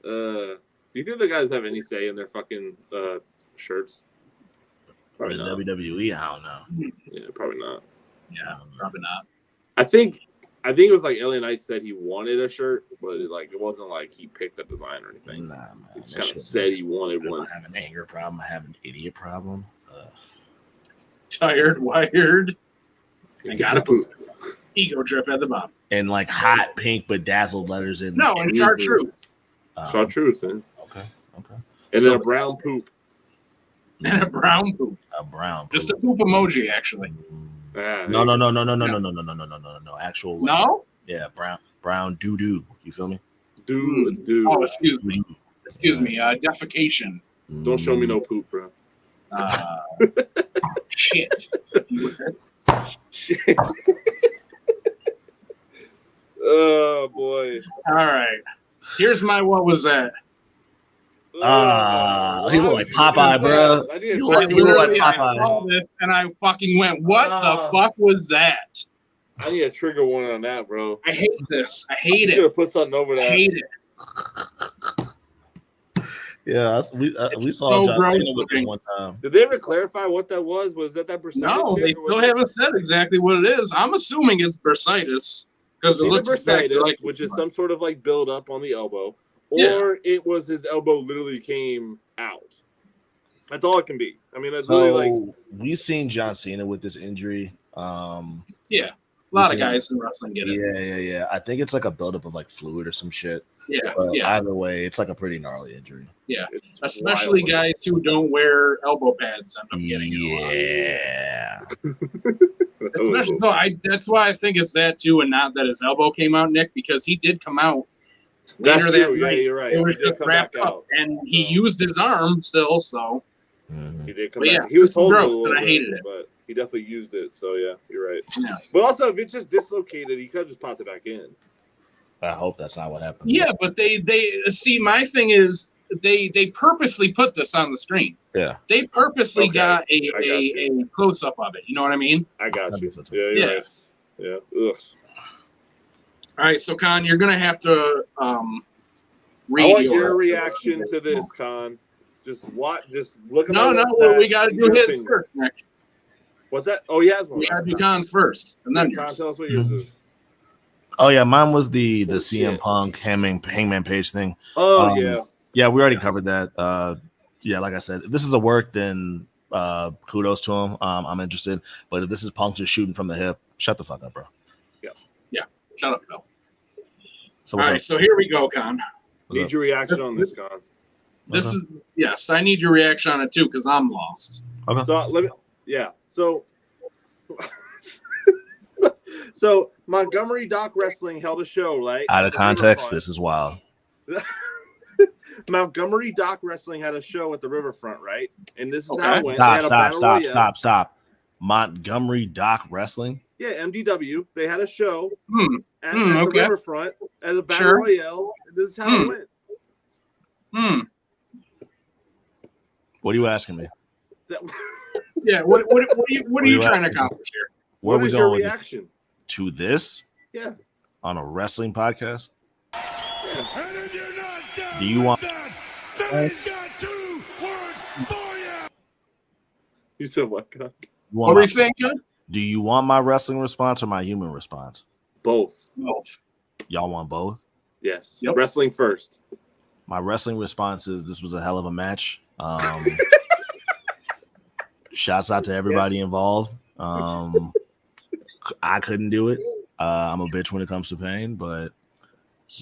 Do you think the guys have any say in their fucking shirts? Probably not. WWE, I don't know. Yeah, probably not. Yeah, probably not. I think it was like LA Knight said he wanted a shirt, but it wasn't like he picked a design or anything. Nah, man. He just kind of said he wanted one. I have an anger problem. I have an idiot problem. Tired, wired, and gotta poop. EgoDrip at the bottom. And like hot pink bedazzled letters in. No, and chartreuse. Chartreuse, eh? Okay. And then a brown poop. And a brown poop. A brown poop. Just a poop emoji, actually. No. Actual. No? Yeah, brown doo-doo. You feel me? Doo. Oh, excuse me. Defecation. Don't show me no poop, bro. Shit. Shit. Oh, boy. All right. Here's my what was that? He look like Popeye, bro. He look like Popeye. I saw this and I fucking went, what the fuck was that? I need a trigger warning on that, bro. I hate this. I hate You should have put something over that. I hate it. Yeah, we saw so John Cena with this one time. Did they ever clarify what that was? Was that percentage? No, they still haven't said exactly what it is. I'm assuming it's bursitis because it looks bursitis, like which is some sort of like build up on the elbow, or it was his elbow literally came out. That's all it can be. I mean, that's really like we've seen John Cena with this injury. Yeah, a lot of guys in wrestling get it. Yeah. I think it's like a buildup of like fluid or some shit. Yeah, Either way, it's like a pretty gnarly injury. Yeah, especially guys who don't wear elbow pads end up getting it. Yeah. That's why I think it's that too, and not that his elbow came out, Nick, because he did come out later that night. Yeah, you're right. It was just wrapped up, and he used his arm still. So he did come back. He was holding gross, and I hated it. But He definitely used it. So yeah, you're right. Yeah. But also, if it just dislocated, he could have just popped it back in. I hope that's not what happened. Yeah, but they see. My thing is they purposely put this on the screen. Yeah. They purposely Okay. got I got a close up of it. You know what I mean? I got you. So too. Yeah, you're right. Yeah. Ugh. All right, so Con, you're gonna have to read I want your reaction to this, Con. Just what? Just look at No, we got to do his first, Nick. What's that? Oh, he has one. We got to do Con's first, and then Con, yours. tell us what yours is. Oh yeah, mine was the CM shit. Punk Hangman Page thing. Oh yeah. Yeah, we already covered that. Yeah, like I said, if this is a work, then kudos to him. I'm interested. But if this is Punk just shooting from the hip, shut the fuck up, bro. Yeah, shut up, Phil. So All right, so here we go, Con. Need your reaction on this, Con. This is yes, I need your reaction on it too because I'm lost. Okay. So let me. Yeah. So. So Montgomery Dock Wrestling held a show, right? Out of context, this is wild. Montgomery Dock Wrestling had a show at the Riverfront, right? And this is Okay. how it went. They had a battle royale. Stop. Montgomery Dock Wrestling. Yeah, MDW. They had a show at the okay. Riverfront as a battle Sure. royale. This is how it went. What are you asking me? That, Yeah, what are you trying to accomplish here? Where what we is your going reaction? to this Yeah. on a wrestling podcast? Yeah. Do you want? You said what, God? What were you saying, Con? Do you want my wrestling response or my human response? Both. Both. Y'all want both? Yes. Yep. Wrestling first. My wrestling response is this was a hell of a match. Shouts out to everybody involved. I couldn't do it. I'm a bitch when it comes to pain, but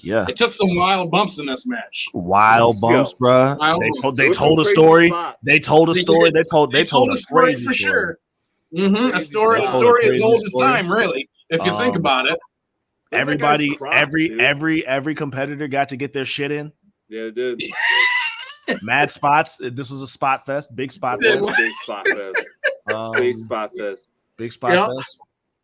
yeah, It took some wild bumps in this match. wild bumps, bruh. Wild They bumps. they Those told were a crazy story. spots. They told a story. They told a story crazy for story. sure. A Crazy story stuff. as old Crazy as story. time, really, if you think about it. Everybody, That guy's Crocs, dude. every competitor got to get their shit in. Yeah, it did. Mad spots. This was a spot fest, big spot Yeah. fest. Big spot fest. Big spot fest. Big spot Yep. fest.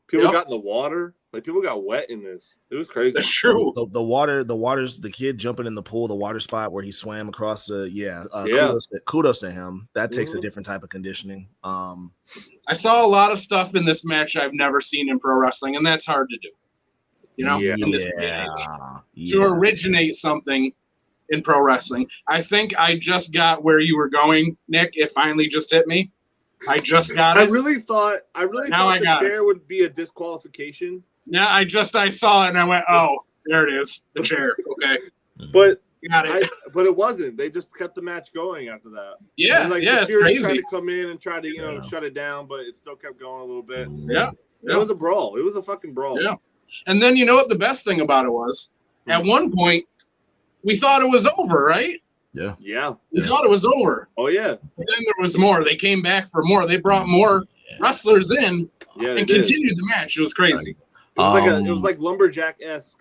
People Yep. got in the water. Like people got wet in this. It was crazy. That's true. The water's the kid jumping in the pool, the water spot where he swam across the Yeah. Kudos to him. That takes a Mhm. different type of conditioning. I saw a lot of stuff in this match I've never seen in pro wrestling, and that's hard to do. You know, in this day and age. To originate something in pro wrestling. I think I just got where you were going, Nick. It finally just hit me. I just got it. I really thought Now I the got chair would be a disqualification. Yeah, I saw it and I went, oh, there it is, the chair. Okay, But got it. but it wasn't. They just kept the match going after that. Yeah, And, it's security tried crazy. to come in and try to shut it down, but it still kept going a little bit. Yeah, It was a brawl. It was a fucking brawl. Yeah. And then you know what the best thing about it was? At one point, we thought it was over, right? Yeah. Yeah. We thought it was over. Oh yeah. But then there was more. They came back for more. They brought more wrestlers in Yeah. They and did. continued the match. It was crazy. It was it was like lumberjack-esque.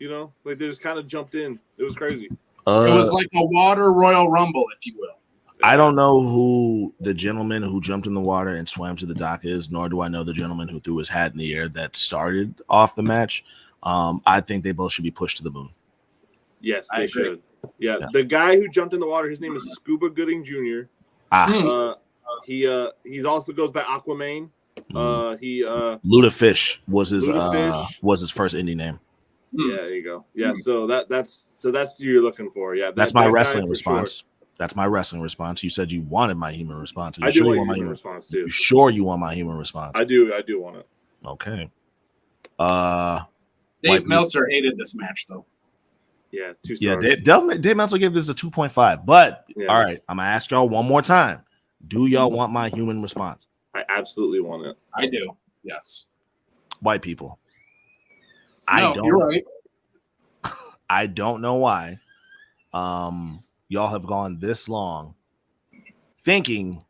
Like they just kind of jumped in. It was crazy. It was like a water Royal Rumble, if you will. I don't know who the gentleman who jumped in the water and swam to the dock is, nor do I know the gentleman who threw his hat in the air that started off the match. I think they both should be pushed to the moon. Yes, I they agree. should. Yeah, the guy who jumped in the water, his name is Scuba Gooding Jr. He's also goes by Aquaman. Luda Fish was his first indie name. Yeah, there you go. Yeah, so that's who you're looking for. Yeah, That's my that guy wrestling for response. sure. That's my wrestling response. You said you wanted my human response. Are you I sure do you want want my human human response too. You sure you want my human response? I do want it. Okay. Dave Meltzer hated this match, though. Yeah, 2 Yeah, stars. Dave Meltzer gave this a 2.5. But Yeah. all right, I'm gonna ask y'all one more time. Do y'all want my human response? I absolutely want it. I do. Yes. White people. No, you're right. I don't know why. Y'all have gone this long thinking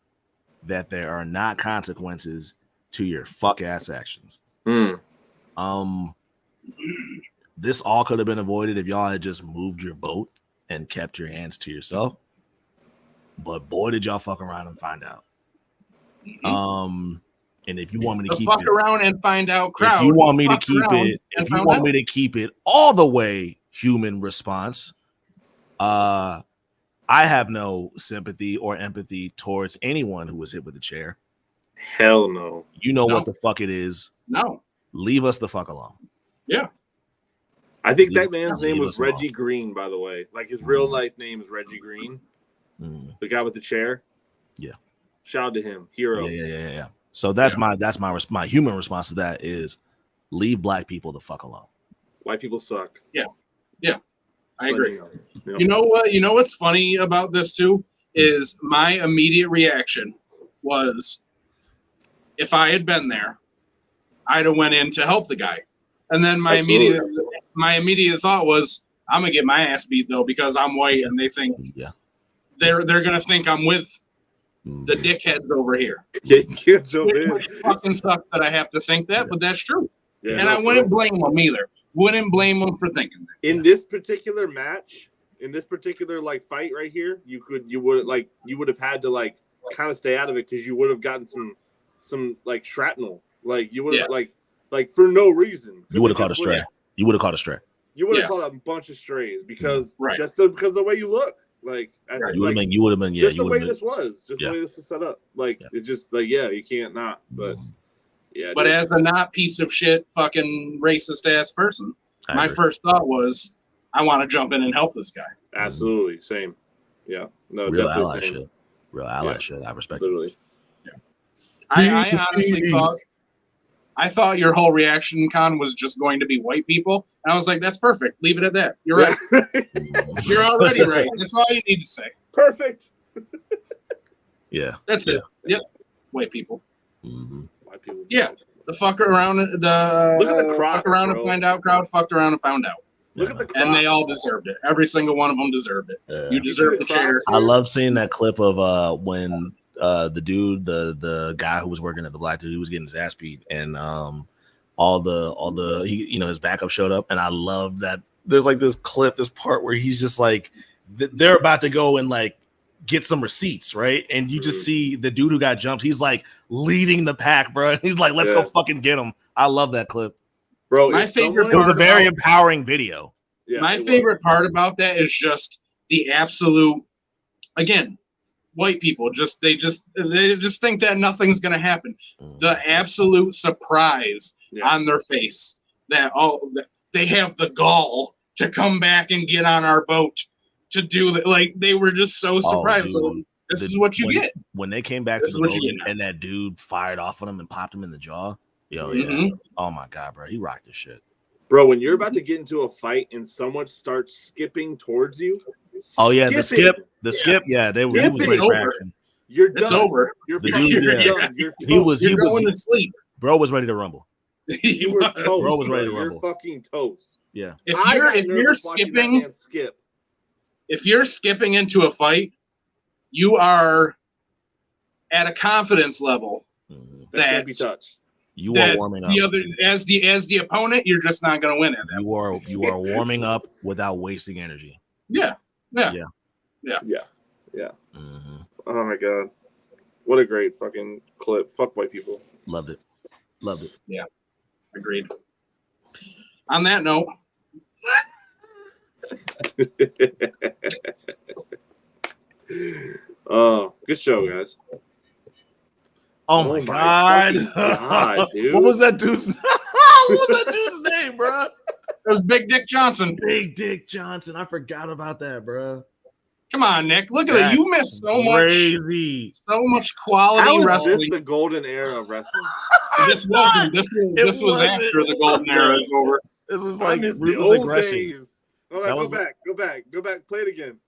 that there are not consequences to your fuck ass actions. This all could have been avoided if y'all had just moved your boat and kept your hands to yourself. But boy, did y'all fuck around and find out. And if you want me to keep fuck it around and find out crowd. if you want me to fuck keep around it, and if you found want out. me to keep it all the way human response, I have no sympathy or empathy towards anyone who was hit with a chair. Hell no. You know No. what the fuck it is. No. Leave us the fuck alone. Yeah. I think that man's name leave was us Reggie alone. Green, by the way. Like his real life name is Reggie Green. The guy with the chair. Yeah. Shout out to him. Hero. Yeah. So that's my human response to that is leave black people the fuck alone. White people suck. Yeah. I So, agree. you know. You know what? You know what's funny about this too is my immediate reaction was, if I had been there, I'd have went in to help the guy, and then my immediate thought was, I'm gonna get my ass beat though because I'm white, and they think they're gonna think I'm with the dickheads over here. Which fucking sucks that I have to think that, but that's true. Yeah, and I wouldn't blame them either. Wouldn't blame them for thinking that. In this particular match, in this particular like fight right here, you would have had to like kind of stay out of it because you would have gotten some like shrapnel. Like you would have like for no reason. You would have caught a stray. You would have caught a stray. You would have caught a bunch of strays because because of the way you look. Like you would have been just the way this was. Just the way this was set up. Like it's just like you can't not. But But as a not piece of shit fucking racist ass person, my first thought was, I want to jump in and help this guy. Absolutely. Same. Yeah. No, real definitely ally same. shit. Real ally shit. I respect Literally. it. I honestly thought your whole reaction, Con, was just going to be white people. And I was like, that's perfect. Leave it at that. You're right. You're already right. That's all you need to say. Perfect. Yeah. That's it. Yep. White people. Mm-hmm. White people. Yeah. The fuck around Look at the Crocs, fuck around bro. and find out crowd fucked around and found out. Look at the Crocs. And they all deserved it. Every single one of them deserved it. You deserve the chair. I love seeing that clip of when the dude, the guy who was working at the black dude, he was getting his ass beat, and all the his backup showed up, and I love that there's like this part where he's just like they're about to go and like get some receipts, right? And you just see the dude who got jumped, he's like leading the pack, bro. He's like, let's go fucking get him. I love that clip. Bro, my favorite it was a very empowering video. Yeah, my favorite part about that is just the absolute, again, white people they just think that nothing's gonna happen. The absolute surprise on their face that they have the gall to come back and get on our boat to do that. Like they were just so surprised. So this is what you get when they came back to the boat and that dude fired off on him and popped him in the jaw. Oh my god, bro, he rocked this shit. Bro, when you're about to get into a fight and someone starts skipping towards you. Oh yeah, the skip. They were. It's over. You're done. It's over. You're done. He was going to sleep. Bro was ready to rumble. You were toast. Bro was ready to rumble. You're fucking toast. Yeah. If you're skipping, if you're skipping into a fight, you are at a confidence level that can't be touched. You are warming up. As the opponent, you're just not going to win at that. You are warming up without wasting energy. Yeah. Mm-hmm. Oh my god, what a great fucking clip. Fuck white people. Loved it. Yeah, agreed. On that note. Oh, good show, guys. Oh my god, dude. What was that dude's name, bro? It was Big Dick Johnson. Big Dick Johnson. I forgot about that, bro. Come on, Nick. Look at that. You missed so much quality wrestling. This the golden era of wrestling. This wasn't. This was after the golden era is over. This was like the old days. Go back. Play it again.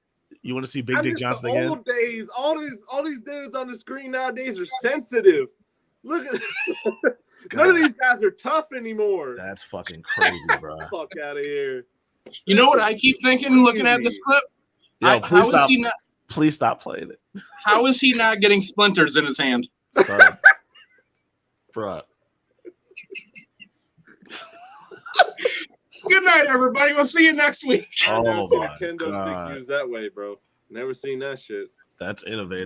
You want to see Big Dick Johnson again? Old days. All these dudes on the screen nowadays are sensitive. Look at none of these guys are tough anymore. That's fucking crazy, bro. Fuck out of here. You know what I keep thinking looking at this clip? Yo, please stop playing it. How is he not getting splinters in his hand? Sorry. Bro. Good night, everybody. We'll see you next week. I've never Oh seen my a kendo God. stick used that way, bro. Never seen that shit. That's innovative.